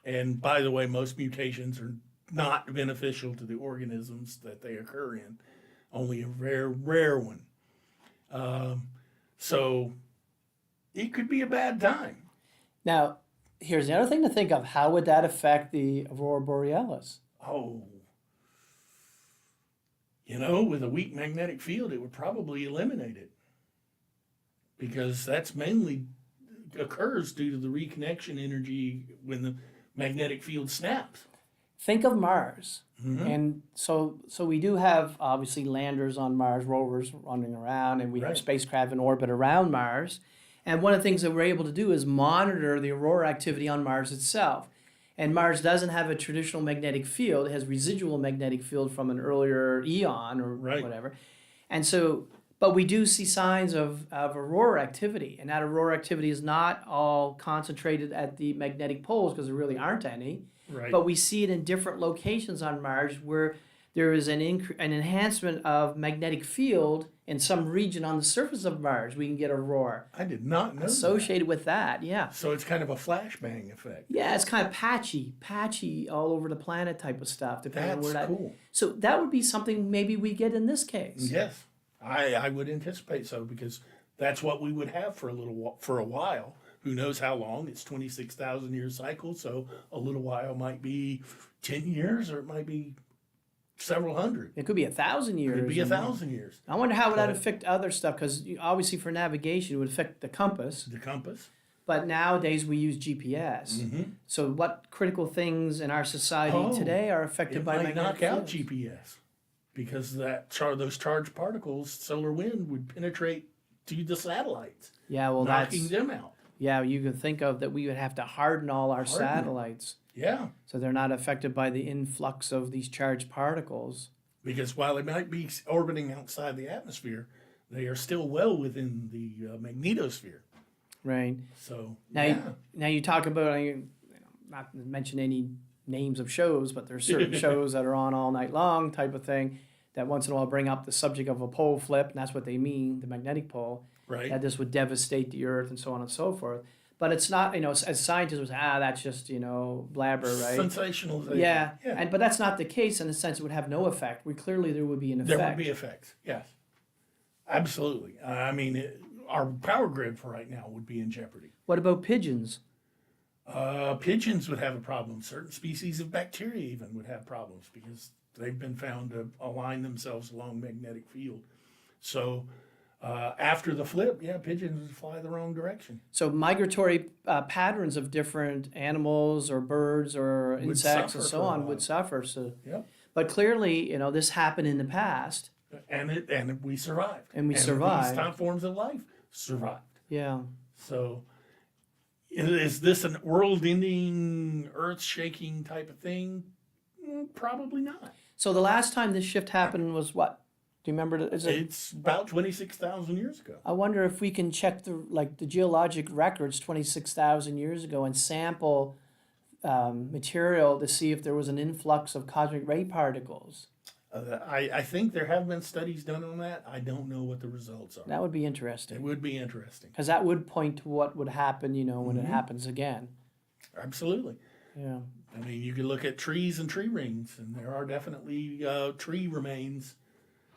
And by the way, most mutations are not beneficial to the organisms that they occur in, only a rare one. So it could be a bad time. Now, here's the other thing to think of. How would that affect the aurora borealis? Oh, with a weak magnetic field, it would probably eliminate it because that's mainly occurs due to the reconnection energy when the magnetic field snaps. Think of Mars. Mm-hmm. And so we do have, obviously, landers on Mars, rovers running around, and we have Right. spacecraft in orbit around Mars. And one of the things that we're able to do is monitor the aurora activity on Mars itself. And Mars doesn't have a traditional magnetic field. It has residual magnetic field from an earlier eon or Right. whatever. And so, but we do see signs of aurora activity. And that aurora activity is not all concentrated at the magnetic poles because there really aren't any. Right. But we see it in different locations on Mars where there is an enhancement of magnetic field in some region on the surface of Mars. We can get aurora I did not know associated with that. Yeah. that. So it's kind of a flashbang effect. Yeah, it's kind of patchy all over the planet type of stuff. Depending on That's where that. cool. So that would be something maybe we get in this case. Yes, I would anticipate so because that's what we would have for a while. Who knows how long? It's 26,000 year cycle, so a little while might be 10 years or it might be several hundred. It could be 1,000 years. It could be or more. 1,000 years. I wonder how would that But- affect other stuff because obviously for navigation it would affect the compass. The compass. But nowadays we use GPS. Mm-hmm. So what critical things in our society today are affected It by might magnetic knock out fields? GPS because those charged particles, solar wind, would penetrate to the satellites, Yeah, well knocking them out. yeah, you can think of that we would have to harden all our Harden them. satellites Yeah, so they're not affected by the influx of these charged particles. because while they might be orbiting outside the atmosphere, they are still well within the magnetosphere. Right. So Now you talk about not to mention any names of shows, but there's certain shows that are on all night long type of thing that once in a while bring up the subject of a pole flip, and that's what they mean, the magnetic pole. right. That this would devastate the Earth and so on and so forth. But it's not, as scientists would say, that's just, blabber, right? Sensationalization. Yeah. But that's not the case in the sense it would have no effect. Clearly there would be an effect. There would be effects. Yes, absolutely. I mean, our power grid for right now would be in jeopardy. What about pigeons? Pigeons would have a problem. Certain species of bacteria even would have problems because they've been found to align themselves along magnetic field. So after the flip, pigeons would fly the wrong direction. So migratory patterns of different animals or birds or Would insects and suffer so for a on while. would suffer. So, Yep. but clearly, this happened in the past. And we survived. And we survived. These forms of life survived. Yeah. So, is this an world-ending, earth-shaking type of thing? Probably not. So the last time this shift happened was what? Do you remember? It's about 26,000 years ago. I wonder if we can check the geologic records 26,000 years ago and sample material to see if there was an influx of cosmic ray particles. I think there have been studies done on that. I don't know what the results are. That would be interesting. It would be interesting. Because that would point to what would happen, when it happens again. Absolutely. Yeah. I mean, you can look at trees and tree rings, and there are definitely tree remains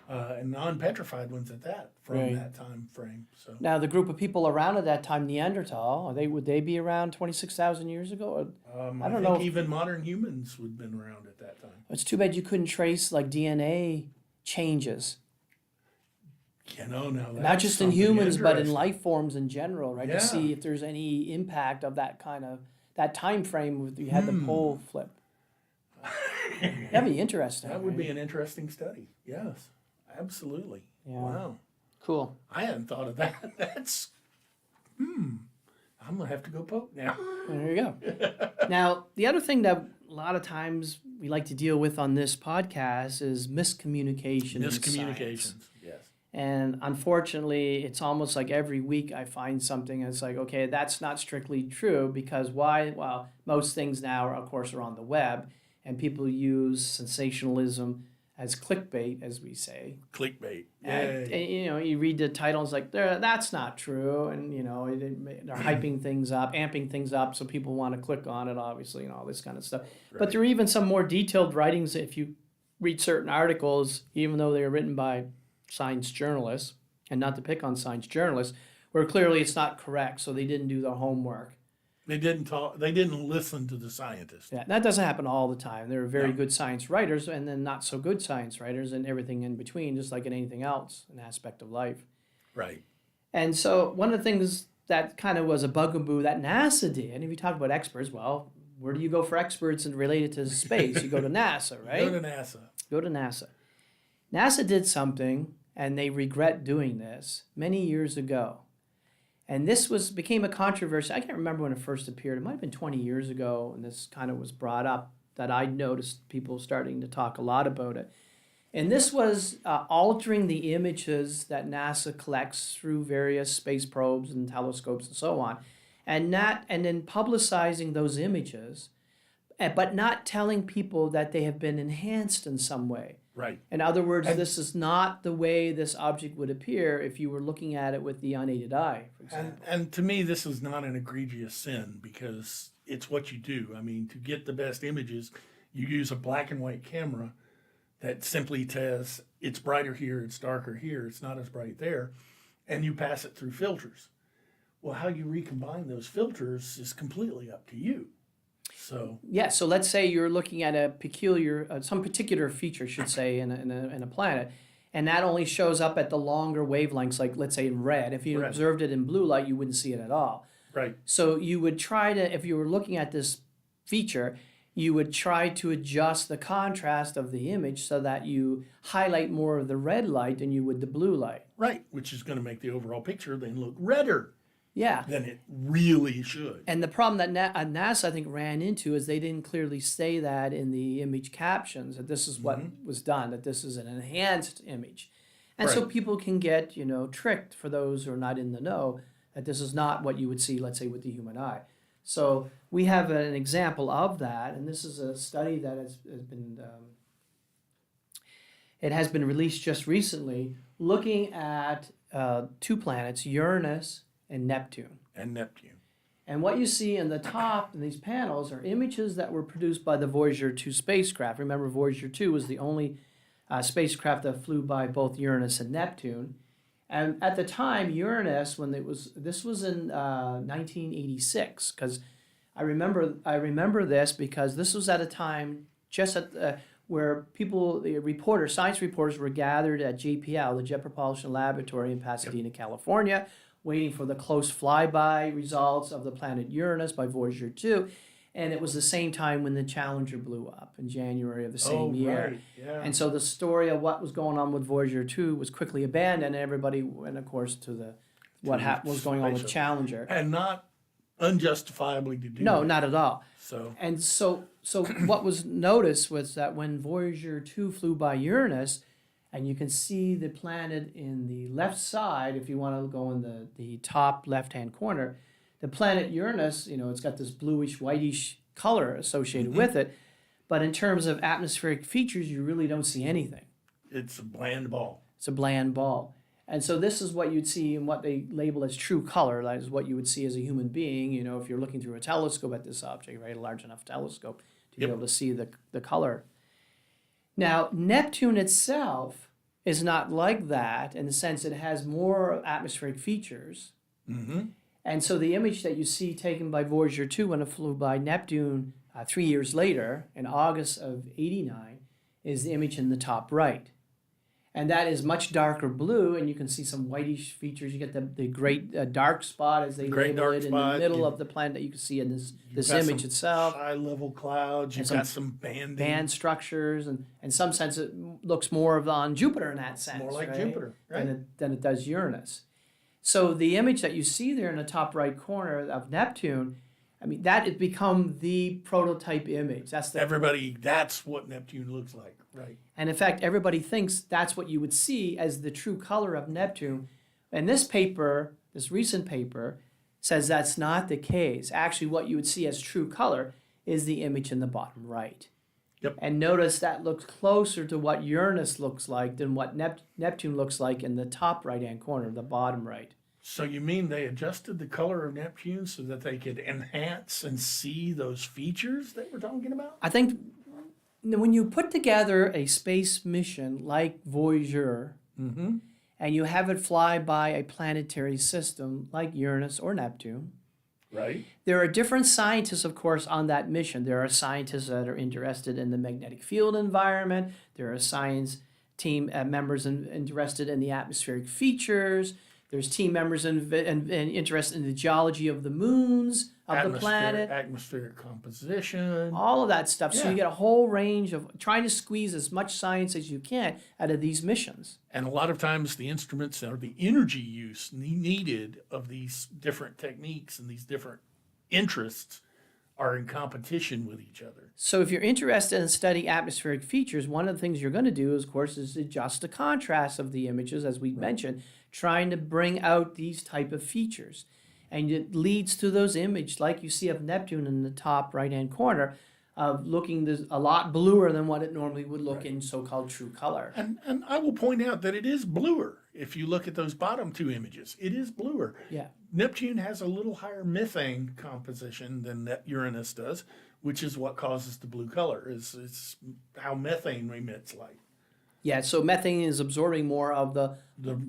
and non-petrified ones at that from that time frame. So now the group of people around at that time, Neanderthal, would they be around 26,000 years ago? I don't know. Even modern humans would have been around at that time. It's too bad you couldn't trace like DNA changes. Now that's not just in humans, but in interesting. life forms in general, right? Yeah. To see if there's any impact of that time frame with you had the pole flip. That'd be interesting. That would be an interesting study. Yes, absolutely. Yeah. Wow. Cool. I hadn't thought of that. That's I'm gonna have to go poke now. There you go. Now, the other thing that a lot of times we like to deal with on this podcast is miscommunication. Miscommunications. Yes. And unfortunately, it's almost like every week I find something and it's like, okay, that's not strictly true because why? Well, most things now, of course, are on the web and people use sensationalism as clickbait, as we say. Clickbait. And, you read the title, it's like, that's not true. And, they're hyping things up, amping things up so people want to click on it, obviously, and all this kind of stuff. Right. But there are even some more detailed writings if you read certain articles, even though they are written by science journalists, and not to pick on science journalists, where clearly it's not correct, so they didn't do their homework. They didn't listen to the scientists. Yeah, that doesn't happen all the time. There are very good science writers and then not so good science writers and everything in between, just like in anything else, an aspect of life. Right. And so one of the things that kind of was a bugaboo that NASA did, and if you talk about experts, well, where do you go for experts and related to space? You go to NASA, right? Go to NASA. Go to NASA. NASA did something, and they regret doing this, many years ago. And this became a controversy. I can't remember when it first appeared. It might have been 20 years ago, and this kind of was brought up that I noticed people starting to talk a lot about it. And this was altering the images that NASA collects through various space probes and telescopes and so on, and then publicizing those images, but not telling people that they have been enhanced in some way. Right. In other words, this is not the way this object would appear if you were looking at it with the unaided eye, for example. And to me, this is not an egregious sin because it's what you do. I mean, to get the best images, you use a black and white camera that simply says it's brighter here, it's darker here, it's not as bright there, and you pass it through filters. Well, how you recombine those filters is completely up to you. So so let's say you're looking at some particular feature, I should say, in a planet, and that only shows up at the longer wavelengths, like let's say in red. If you observed it in blue light, you wouldn't see it at all. Right. So you would try to, if you were looking at this feature, you would try to adjust the contrast of the image so that you highlight more of the red light than you would the blue light. Right, which is going to make the overall picture then look redder. Yeah. Than it really should. And the problem that NASA, I think, ran into is they didn't clearly say that in the image captions, that this is what was done, that this is an enhanced image. And so people can get, tricked, for those who are not in the know, that this is not what you would see, let's say, with the human eye. So we have an example of that, and this is a study that has been released just recently, looking at two planets, Uranus and Neptune. And what you see in the top in these panels are images that were produced by the Voyager 2 spacecraft. Remember, Voyager 2 was the only spacecraft that flew by both Uranus and Neptune. And at the time, Uranus, this was in 1986, because I remember this because this was at a time just where science reporters were gathered at JPL, the Jet Propulsion Laboratory in Pasadena, California, waiting for the close flyby results of the planet Uranus by Voyager 2. And it was the same time when the Challenger blew up in January of the same year. Right. Yeah. And so the story of what was going on with Voyager 2 was quickly abandoned, and everybody went, of course, to the was going on with spaceship. Challenger. And not unjustifiably to do No, that. not at all. So And so what was noticed was that when Voyager 2 flew by Uranus, and you can see the planet in the left side, if you want to go in the top left-hand corner, the planet Uranus, it's got this bluish, whitish color associated with it. But in terms of atmospheric features, you really don't see anything. it's a bland ball. It's a bland ball. And so this is what you'd see in what they label as true color. That is what you would see as a human being, if you're looking through a telescope at this object, right? A large enough telescope to be able to see the color. Now, Neptune itself is not like that in the sense it has more atmospheric features. Mm-hmm. And so the image that you see taken by Voyager 2 when it flew by Neptune 3 years later, in August of '89, is the image in the top right. And that is much darker blue, and you can see some whitish features. You get the great dark spot, as they label it, in the middle of the planet that you can see in this image itself. High-level clouds. You've got some banding. Band structures, and in some sense it looks more on Jupiter in that sense. More like right? Jupiter, right? Than it does Uranus. So the image that you see there in the top right corner of Neptune, that has become the prototype image. That's what Neptune looks like, right? And in fact, everybody thinks that's what you would see as the true color of Neptune. And this recent paper, says that's not the case. Actually, what you would see as true color is the image in the bottom right. Yep. And notice that looks closer to what Uranus looks like than what Neptune looks like in the top right-hand corner, the bottom right. So you mean they adjusted the color of Neptune so that they could enhance and see those features that we're talking about? I think when you put together a space mission like Voyager, Mm-hmm. and you have it fly by a planetary system like Uranus or Neptune, Right. there are different scientists, of course, on that mission. There are scientists that are interested in the magnetic field environment. There are science team members interested in the atmospheric features. There's team members interested in the geology of the moons of the planet. Atmospheric composition. All of that stuff. So Yeah. you get a whole range of trying to squeeze as much science as you can out of these missions. And a lot of times the instruments or the energy use needed of these different techniques and these different interests are in competition with each other. So if you're interested in studying atmospheric features, one of the things you're going to do, of course, is adjust the contrast of the images, as we mentioned, trying to bring out these type of features. And it leads to those images, like you see of Neptune in the top right-hand corner, of looking a lot bluer than what it normally would look in so-called true color. And I will point out that it is bluer. If you look at those bottom two images, it is bluer. Yeah. Neptune has a little higher methane composition than Uranus does, which is what causes the blue color. It's how methane emits light. Yeah, so methane is absorbing more of the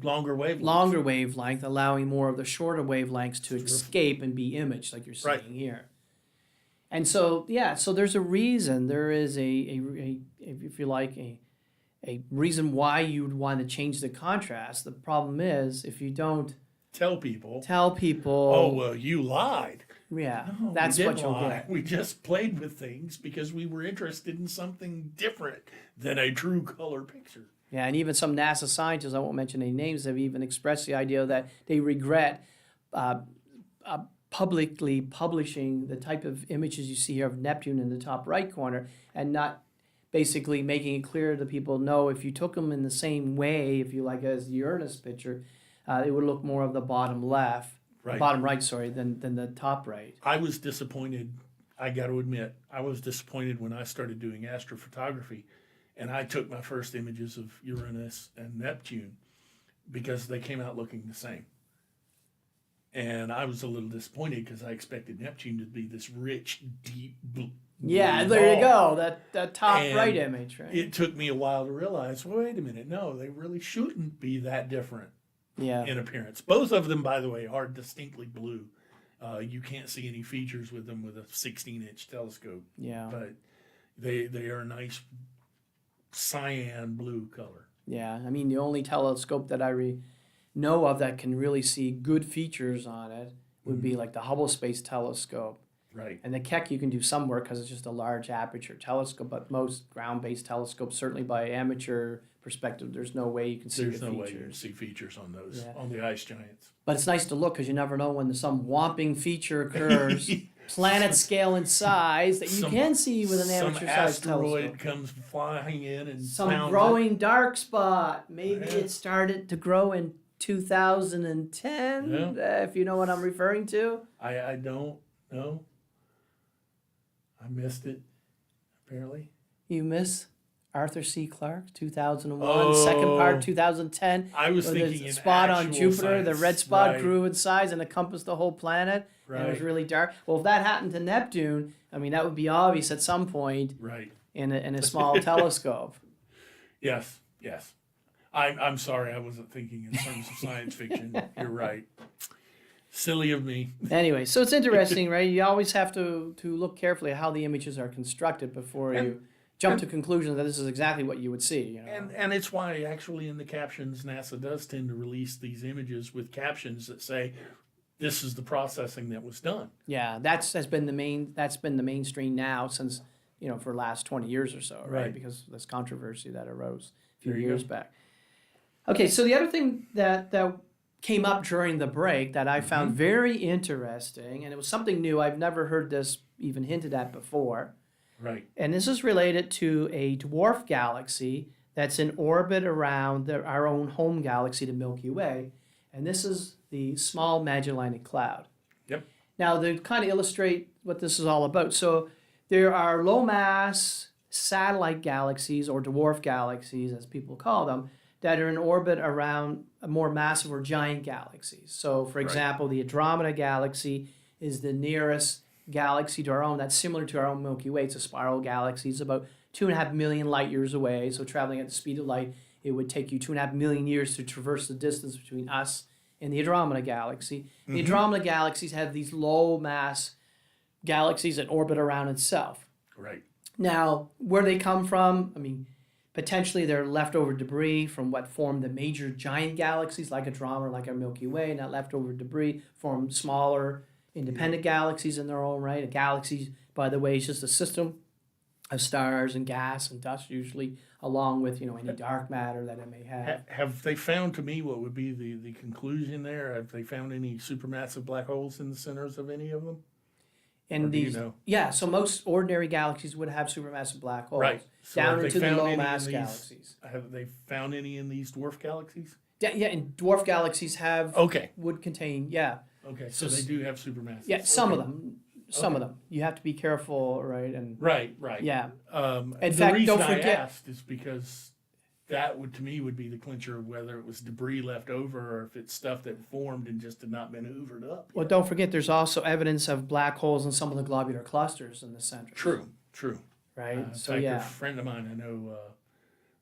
longer wavelength. longer wavelength, allowing more of the shorter wavelengths to escape and be imaged, like you're seeing here. And so, so there's a reason. There is a if you like, a reason why you would want to change the contrast. The problem is if you don't tell people, oh, well, you lied. Yeah, No, that's what you'll lie. get. We just played with things because we were interested in something different than a true color picture. Yeah, and even some NASA scientists, I won't mention any names, have even expressed the idea that they regret publicly publishing the type of images you see here of Neptune in the top right corner and not basically making it clear to people, no, if you took them in the same way, if you like, as the Uranus picture, it would look more of the bottom left. Right. Bottom right, sorry, than the top right. I was disappointed. I got to admit, I was disappointed when I started doing astrophotography, and I took my first images of Uranus and Neptune because they came out looking the same. And I was a little disappointed because I expected Neptune to be this rich, deep blue. Yeah, there you go. That top right image, right? It took me a while to realize, well, wait a minute, no, they really shouldn't be that different. In appearance. Both of them, by the way, are distinctly blue. You can't see any features with them with a 16-inch telescope. Yeah. But they are a nice cyan blue color. Yeah, I mean, the only telescope that I know of that can really see good features on it would be like the Hubble Space Telescope. Right. And the Keck you can do some work because it's just a large aperture telescope, but most ground-based telescopes, certainly by amateur perspective, there's no way you can see There's the no features. way you can see features on those, Yeah. on the ice giants. But it's nice to look because you never know when some whopping feature occurs, planet scale in size, that you can see with an amateur-sized Some asteroid telescope. comes flying in and Some pounds growing dark spot. Maybe Yeah. it started to grow in 2010, if you know what I'm referring to. I don't know. I missed it, apparently. You miss Arthur C. Clarke, 2001. Oh. Second part, 2010. I was where thinking the in spot on actual Jupiter, the science. red spot Right. grew in size and encompassed the whole planet. And it was Right. really dark. Well, if that happened to Neptune, I mean, that would be obvious at some point Right. in a small telescope. Yes. Yes. I'm sorry. I wasn't thinking in terms of science fiction. You're right. Silly of me. Anyway, so it's interesting, right? You always have to look carefully at how the images are constructed before you jump to conclusions that this is exactly what you would see. You know? And it's why actually in the captions NASA does tend to release these images with captions that say this is the processing that was done. Yeah, that's been the mainstream now since, for the last 20 years or so, right? Right. Because of this controversy that arose a few There you years go. back. Okay, so the other thing that came up during the break that I found very interesting, and it was something new, I've never heard this even hinted at before, Right. and this is related to a dwarf galaxy that's in orbit around our own home galaxy, the Milky Way, and this is the Small Magellanic Cloud. Yep. Now, to kind of illustrate what this is all about, so there are low-mass satellite galaxies, or dwarf galaxies, as people call them, that are in orbit around more massive or giant galaxies. So, for example, the Andromeda Galaxy is the nearest galaxy to our own that's similar to our own Milky Way. It's a spiral galaxy. It's about 2.5 million light years away. So traveling at the speed of light, it would take you 2.5 million years to traverse the distance between us and the Andromeda Galaxy. The Andromeda galaxies have these low mass galaxies that orbit around itself. Right. Now, where they come from, I mean, potentially they're leftover debris from what formed the major giant galaxies like Andromeda, like our Milky Way, and that leftover debris formed smaller independent galaxies in their own right. A galaxy, by the way, is just a system of stars and gas and dust usually, along with any dark matter that it may have. Have they found, to me, what would be the conclusion there? Have they found any supermassive black holes in the centers of any of them? And Or do you these, know? yeah, so most ordinary galaxies would have supermassive black holes. Right. So Down have they into the found any low in mass these- galaxies. Have they found any in these dwarf galaxies? Yeah, and dwarf galaxies Okay. would contain, yeah. Okay. So So they do have supermassive. Yeah, some of Okay. them. Some of them. You have to be careful, right? And Right. Right. yeah. In The fact, reason don't I forget- asked is because that would, to me, would be the clincher of whether it was debris left over or if it's stuff that formed and just had not been hoovered up. Well, don't forget, there's also evidence of black holes in some of the globular clusters in the center. True. Right? In So fact, yeah. a friend of mine I know,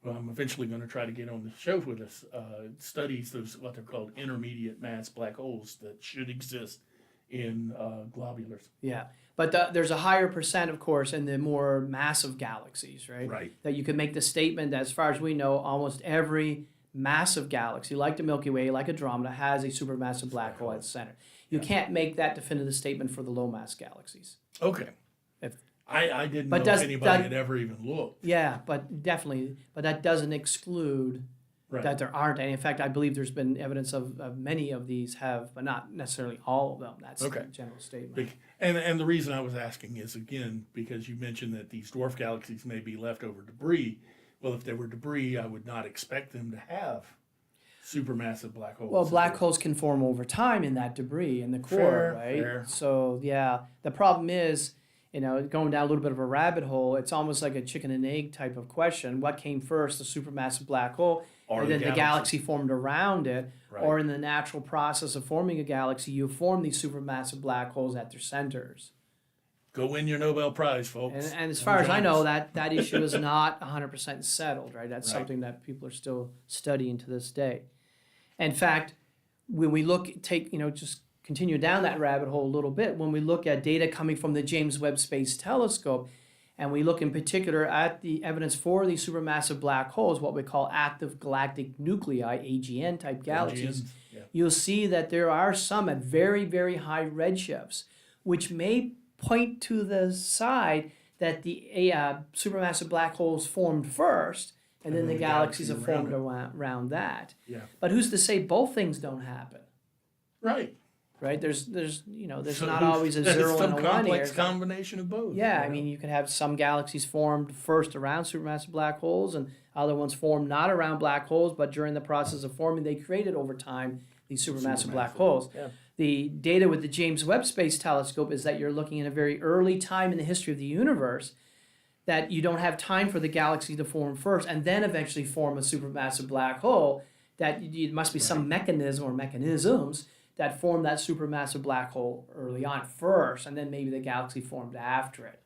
well, I'm eventually going to try to get on the show with us, studies those what they're called intermediate mass black holes that should exist in globulars. Yeah. But there's a higher percent, of course, in the more massive galaxies, right? Right. That you could make the statement that, as far as we know, almost every massive galaxy, like the Milky Way, like Andromeda, has a supermassive black hole at the center. You can't make that definitive statement for the low mass galaxies. Okay. If- I didn't But know does if anybody that- had ever even looked. Yeah, but definitely. But that doesn't exclude Right. that there aren't any. In fact, I believe there's been evidence of many of these have, but not necessarily all of them. That's Okay. the general statement. And the reason I was asking is, again, because you mentioned that these dwarf galaxies may be leftover debris. Well, if they were debris, I would not expect them to have supermassive black holes. Well, black holes can form over time in that debris in the core, Fair, right? fair. So, yeah, the problem is, going down a little bit of a rabbit hole, it's almost like a chicken and egg type of question. What came first, the supermassive black hole, Or and the then the galaxy formed around it, Right. or in the natural process of forming a galaxy, you form these supermassive black holes at their centers. Go win your Nobel Prize, folks. And as Come far as I join know, us. that issue is not 100% settled, right? That's Right. something that people are still studying to this day. In fact, when we just continue down that rabbit hole a little bit, when we look at data coming from the James Webb Space Telescope, and we look in particular at the evidence for these supermassive black holes, what we call active galactic nuclei, AGN type galaxies, AGNs, yeah. you'll see that there are some at very, very high redshifts, which may point to the side that the supermassive black holes formed first, and then the galaxies have formed around that. Yeah. But who's to say both things don't happen? Right. Right? There's So not always a zero and a some one complex here. combination of both. Yeah, you I know? mean, you could have some galaxies formed first around supermassive black holes, and other ones formed not around black holes, but during the process of forming, they created over time these supermassive black holes. Yeah. The data with the James Webb Space Telescope is that you're looking at a very early time in the history of the universe, that you don't have time for the galaxy to form first and then eventually form a supermassive black hole, that it must be some mechanism or mechanisms that formed that supermassive black hole early on first, and then maybe the galaxy formed after it.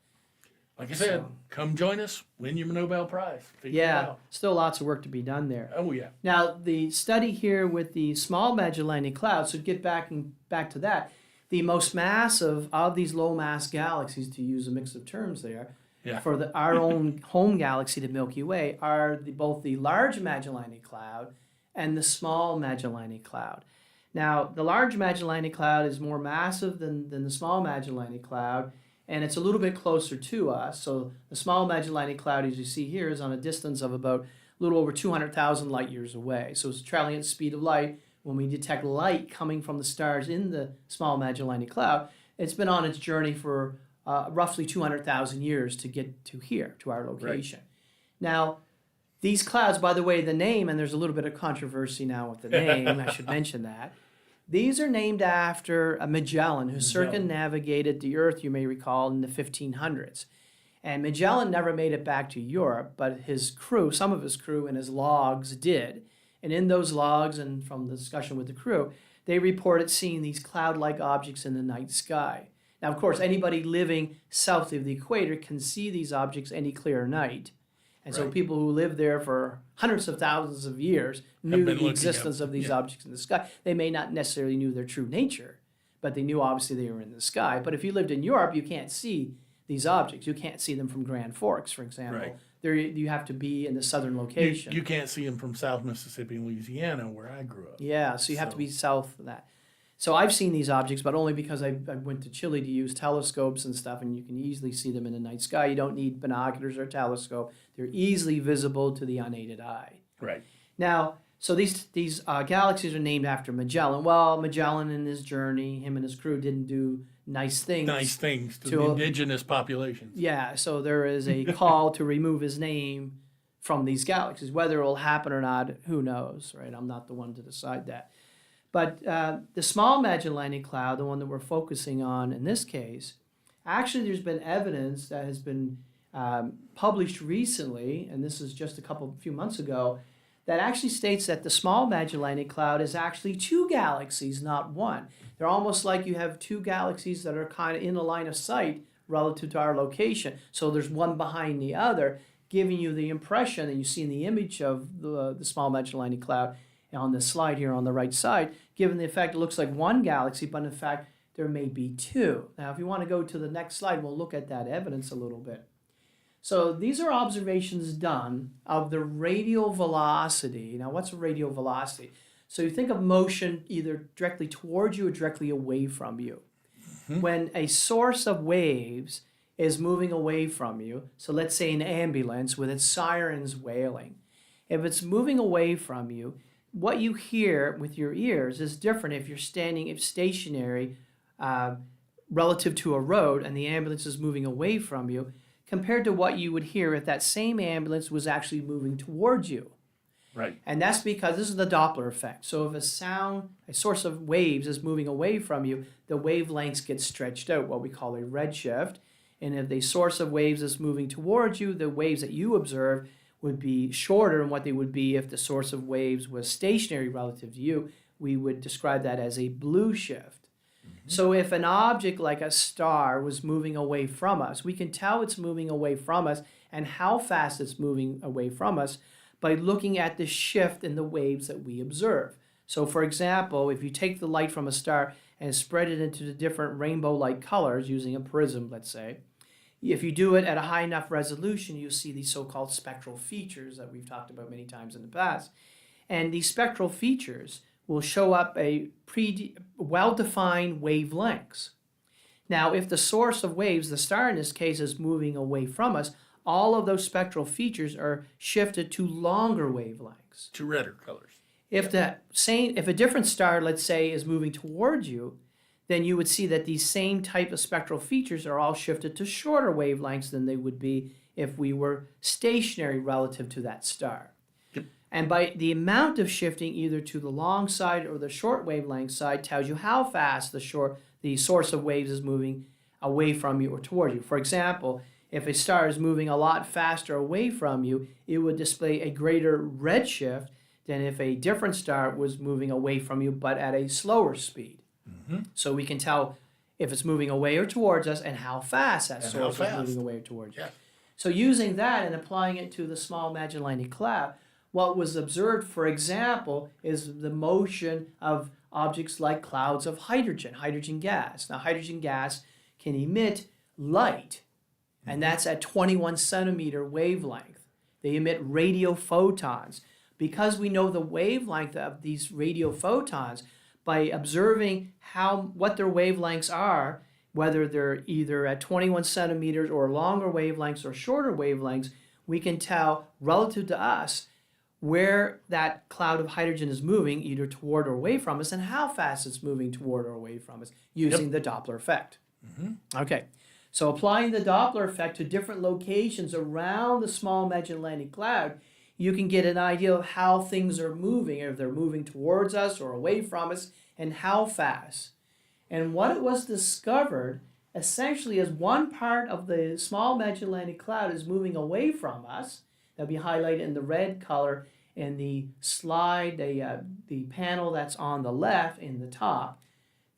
Like I said, come join us, win your Nobel Prize. Figure it Yeah, out. still lots of work to be done there. Oh, yeah. Now, the study here with the small Magellanic Cloud, so get back to that, the most massive of these low-mass galaxies, to use a mix of terms there, for our own home galaxy, the Milky Way, are both the large Magellanic Cloud and the small Magellanic Cloud. Now, the large Magellanic Cloud is more massive than the small Magellanic Cloud, and it's a little bit closer to us. So the small Magellanic Cloud, as you see here, is on a distance of about a little over 200,000 light years away. So it's traveling at the speed of light. When we detect light coming from the stars in the small Magellanic Cloud, it's been on its journey for roughly 200,000 years to get to here, to our location. Right. Now, these clouds, by the way, the name, and there's a little bit of controversy now with the name, I should mention that. These are named after a Magellan who circumnavigated the Earth, you may recall, in the 1500s. And Magellan never made it back to Europe, but his crew, some of his crew and his logs did. And in those logs, and from the discussion with the crew, they reported seeing these cloud-like objects in the night sky. Now, of course, anybody living south of the equator can see these objects any clear night. And so people who lived there for hundreds of thousands of years knew the existence of these objects in the sky. They may not necessarily knew their true nature, but they knew obviously they were in the sky. But if you lived in Europe, you can't see these objects. You can't see them from Grand Forks, for example. Right. There, you have to be in the southern location. You can't see them from South Mississippi and Louisiana, where I grew up. Yeah, so you have to be south of that. So I've seen these objects, but only because I went to Chile to use telescopes and stuff, and you can easily see them in the night sky. You don't need binoculars or a telescope. They're easily visible to the unaided eye. Right. Now, so these galaxies are named after Magellan. Well, Magellan in his journey, him and his crew didn't do nice things. Nice things to the indigenous populations. Yeah, so there is a call to remove his name from these galaxies. Whether it will happen or not, who knows, right? I'm not the one to decide that. But the small Magellanic Cloud, the one that we're focusing on in this case, actually there's been evidence that has been published recently, and this is just a few months ago, that actually states that the small Magellanic Cloud is actually two galaxies, not one. They're almost like you have two galaxies that are kind of in a line of sight relative to our location. So there's one behind the other, giving you the impression that you see in the image of the small Magellanic Cloud on the slide here on the right side, given the effect it looks like one galaxy, but in fact there may be two. Now if you want to go to the next slide, we'll look at that evidence a little bit. So these are observations done of the radial velocity. Now what's a radial velocity? So you think of motion either directly towards you or directly away from you. Mm-hmm. When a source of waves is moving away from you, so let's say an ambulance with its sirens wailing, if it's moving away from you, what you hear with your ears is different if you're standing stationary relative to a road and the ambulance is moving away from you compared to what you would hear if that same ambulance was actually moving towards you. Right. And that's because this is the Doppler effect. So if a source of waves is moving away from you, the wavelengths get stretched out, what we call a redshift. And if the source of waves is moving towards you, the waves that you observe would be shorter than what they would be if the source of waves was stationary relative to you. We would describe that as a blue shift. Mm-hmm. So if an object like a star was moving away from us, we can tell it's moving away from us and how fast it's moving away from us by looking at the shift in the waves that we observe. So for example, if you take the light from a star and spread it into the different rainbow-like colors using a prism, let's say, if you do it at a high enough resolution, you'll see these so-called spectral features that we've talked about many times in the past. And these spectral features will show up a well-defined wavelengths. Now, if the source of waves, the star in this case, is moving away from us, all of those spectral features are shifted to longer wavelengths. To redder colors. If a different star, let's say, is moving towards you, then you would see that these same type of spectral features are all shifted to shorter wavelengths than they would be if we were stationary relative to that star. Yep. And by the amount of shifting either to the long side or the short wavelength side tells you how fast the source of waves is moving away from you or towards you. For example, if a star is moving a lot faster away from you, it would display a greater redshift than if a different star was moving away from you but at a slower speed. Mm-hmm. So we can tell if it's moving away or towards us and how fast that source is moving away or towards you. Yeah. So using that and applying it to the small Magellanic Cloud, what was observed, for example, is the motion of objects like clouds of hydrogen gas. Now, hydrogen gas can emit light, and that's at 21 centimeter wavelength. They emit radio photons. Because we know the wavelength of these radio photons, by observing what their wavelengths are, whether they're either at 21 centimeters or longer wavelengths or shorter wavelengths, we can tell relative to us where that cloud of hydrogen is moving, either toward or away from us, and how fast it's moving toward or away from us using the Doppler effect. Mm-hmm. Okay, so applying the Doppler effect to different locations around the small Magellanic Cloud, you can get an idea of how things are moving, if they're moving towards us or away from us, and how fast. And what it was discovered essentially is one part of the small Magellanic Cloud is moving away from us. That'll be highlighted in the red color in the slide, the panel that's on the left in the top.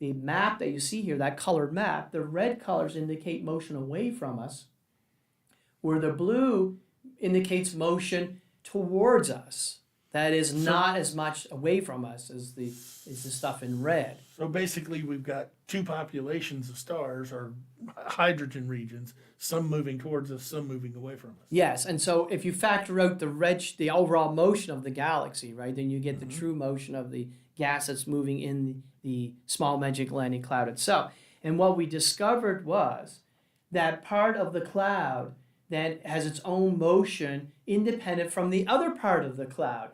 The map that you see here, that colored map, the red colors indicate motion away from us, where the blue indicates motion towards us. That is not as much away from us as the stuff in red. So basically, we've got two populations of stars, or hydrogen regions, some moving towards us, some moving away from us. Yes, and so if you factor out the overall motion of the galaxy, right, then you get the true motion of the gas that's moving in the small Magellanic Cloud itself. And what we discovered was that part of the cloud that has its own motion independent from the other part of the cloud,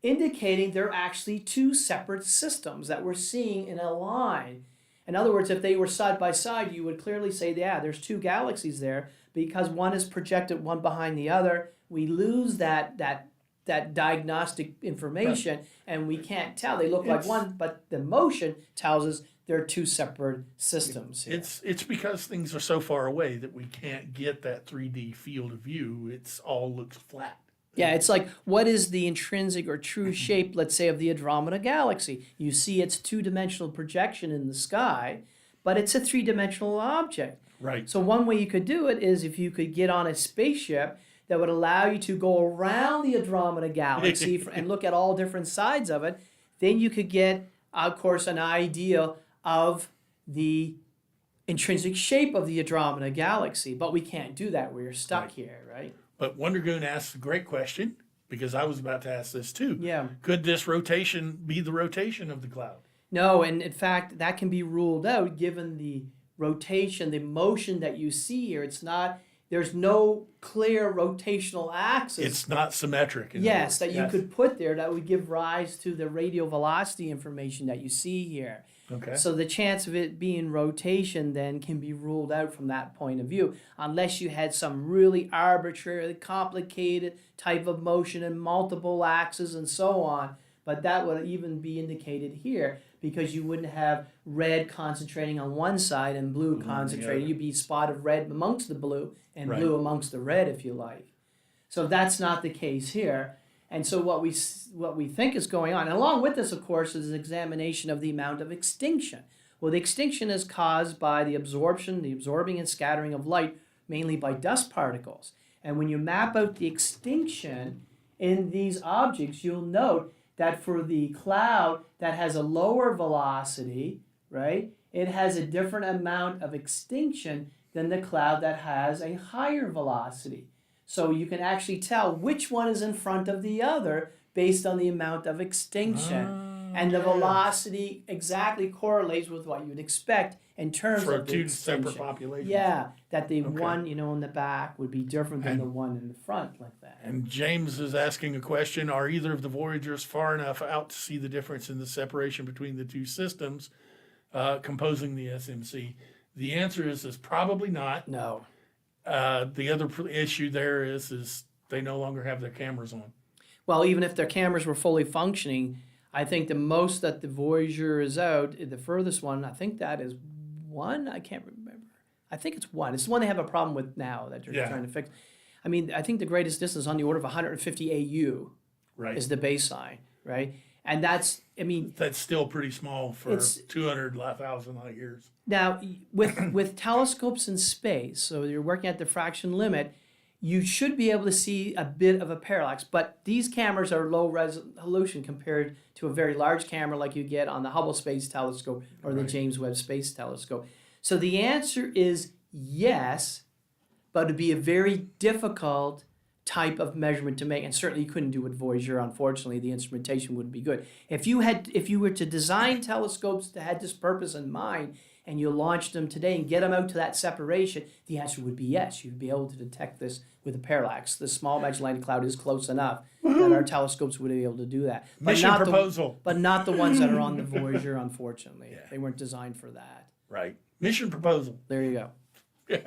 indicating they're actually two separate systems that we're seeing in a line. In other words, if they were side by side, you would clearly say, yeah, there's two galaxies there. Because one is projected one behind the other, we lose that diagnostic information, and we can't tell. They look like one, but the motion tells us they're two separate systems here. It's because things are so far away that we can't get that 3D field of view. It's all looks flat. Yeah, it's like, what is the intrinsic or true shape, let's say, of the Andromeda Galaxy? You see its two-dimensional projection in the sky, but it's a three-dimensional object. Right. So one way you could do it is if you could get on a spaceship that would allow you to go around the Andromeda Galaxy and look at all different sides of it, then you could get, of course, an idea of the intrinsic shape of the Andromeda Galaxy. But we can't do that. We're stuck here, right? But Wondergoon asks a great question, because I was about to ask this too. Yeah. Could this rotation be the rotation of the cloud? No, and in fact, that can be ruled out given the rotation, the motion that you see here. There's no clear rotational axis. It's not symmetric. Yes, that you could put there that would give rise to the radial velocity information that you see here. Okay. So the chance of it being rotation then can be ruled out from that point of view, unless you had some really arbitrarily complicated type of motion and multiple axes and so on. But that would even be indicated here because you wouldn't have red concentrating on one side and blue concentrating. You'd be spot of red amongst the blue and blue amongst the red, if you like. So that's not the case here. And so what we think is going on, and along with this, of course, is an examination of the amount of extinction. Well, the extinction is caused by the absorbing and scattering of light, mainly by dust particles. And when you map out the extinction in these objects, you'll note that for the cloud that has a lower velocity, right, it has a different amount of extinction than the cloud that has a higher velocity. So you can actually tell which one is in front of the other based on the amount of extinction. And the velocity exactly correlates with what you'd expect in terms For of the two separate extinction. populations. Yeah, that the Okay. one, in the back would be different than And- the one in the front, like that. And James is asking a question: are either of the Voyagers far enough out to see the difference in the separation between the two systems composing the SMC? The answer is probably not. No. The other issue there is they no longer have their cameras on. Well, even if their cameras were fully functioning, I think the most that the Voyager is out, the furthest one, I think that is one. I can't remember. I think it's one. It's the one they have a problem with now that they're trying to fix. I mean, I think the greatest distance is on the order of 150 AU Right. is the baseline, right? And that's, I mean, That's still pretty small for It's- 200,000 light years. now with telescopes in space, so you're working at the diffraction limit, you should be able to see a bit of a parallax, but these cameras are low resolution compared to a very large camera like you get on the Hubble Space Telescope or the Right. James Webb Space Telescope. So the answer is yes, but it'd be a very difficult type of measurement to make, and certainly you couldn't do it with Voyager. Unfortunately, the instrumentation wouldn't be good. If you were to design telescopes that had this purpose in mind, and you launched them today and get them out to that separation, the answer would be yes. You'd be able to detect this with a parallax. The small Magellanic Cloud is close enough that our telescopes would be able to do that. Mission proposal. But not the ones that are on the Voyager, unfortunately. Yeah. They weren't designed for that. Right. Mission proposal. There you go.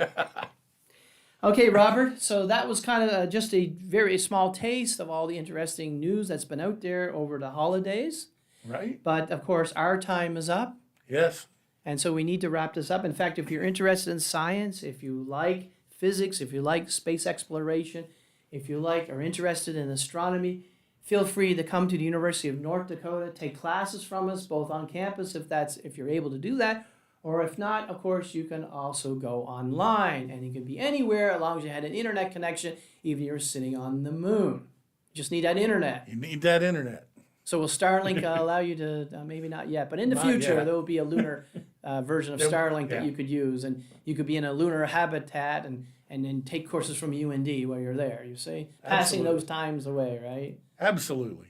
Okay, Robert, so that was kind of just a very small taste of all the interesting news that's been out there over the holidays. Right. But, of course, our time is up. Yes. And so we need to wrap this up. In fact, if you're interested in science, if you like physics, if you like space exploration, if you are interested in astronomy, feel free to come to the University of North Dakota, take classes from us, both on campus if you're able to do that, or if not, of course, you can also go online, and you can be anywhere as long as you had an internet connection, even if you're sitting on the moon. You just need that internet. You need that internet. So will Starlink allow you to, maybe not yet, but in the Not future, yet. there will be a lunar version of There- Starlink that yeah. you could use, and you could be in a lunar habitat and then take courses from UND while you're there, you see? Passing Absolutely. those times away, right? Absolutely.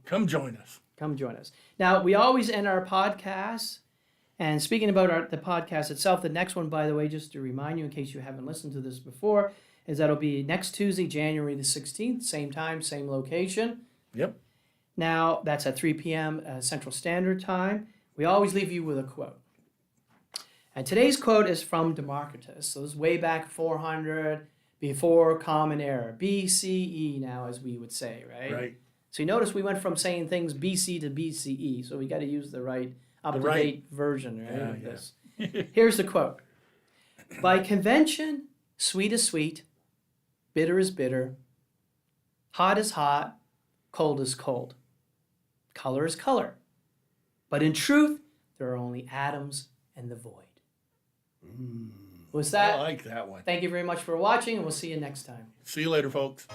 Come join us. Come join us. Now, we always end our podcasts, and speaking about the podcast itself, the next one, by the way, just to remind you in case you haven't listened to this before, is that'll be next Tuesday, January the 16th, same time, same location. Yep. Now, that's at 3 p.m. Central Standard Time. We always leave you with a quote. And today's quote is from Democritus. So this is way back 400, before Common Era. BCE now, as we would say, right? Right. So you notice we went from saying things BC to BCE. So we got to use the right up-to-date version, right, of this. Here's the quote. By convention, sweet is sweet, bitter is bitter, hot is hot, cold is cold. Color is color. But in truth, there are only atoms and the void. Was that? I like that one. Thank you very much for watching, and we'll see you next time. See you later, folks.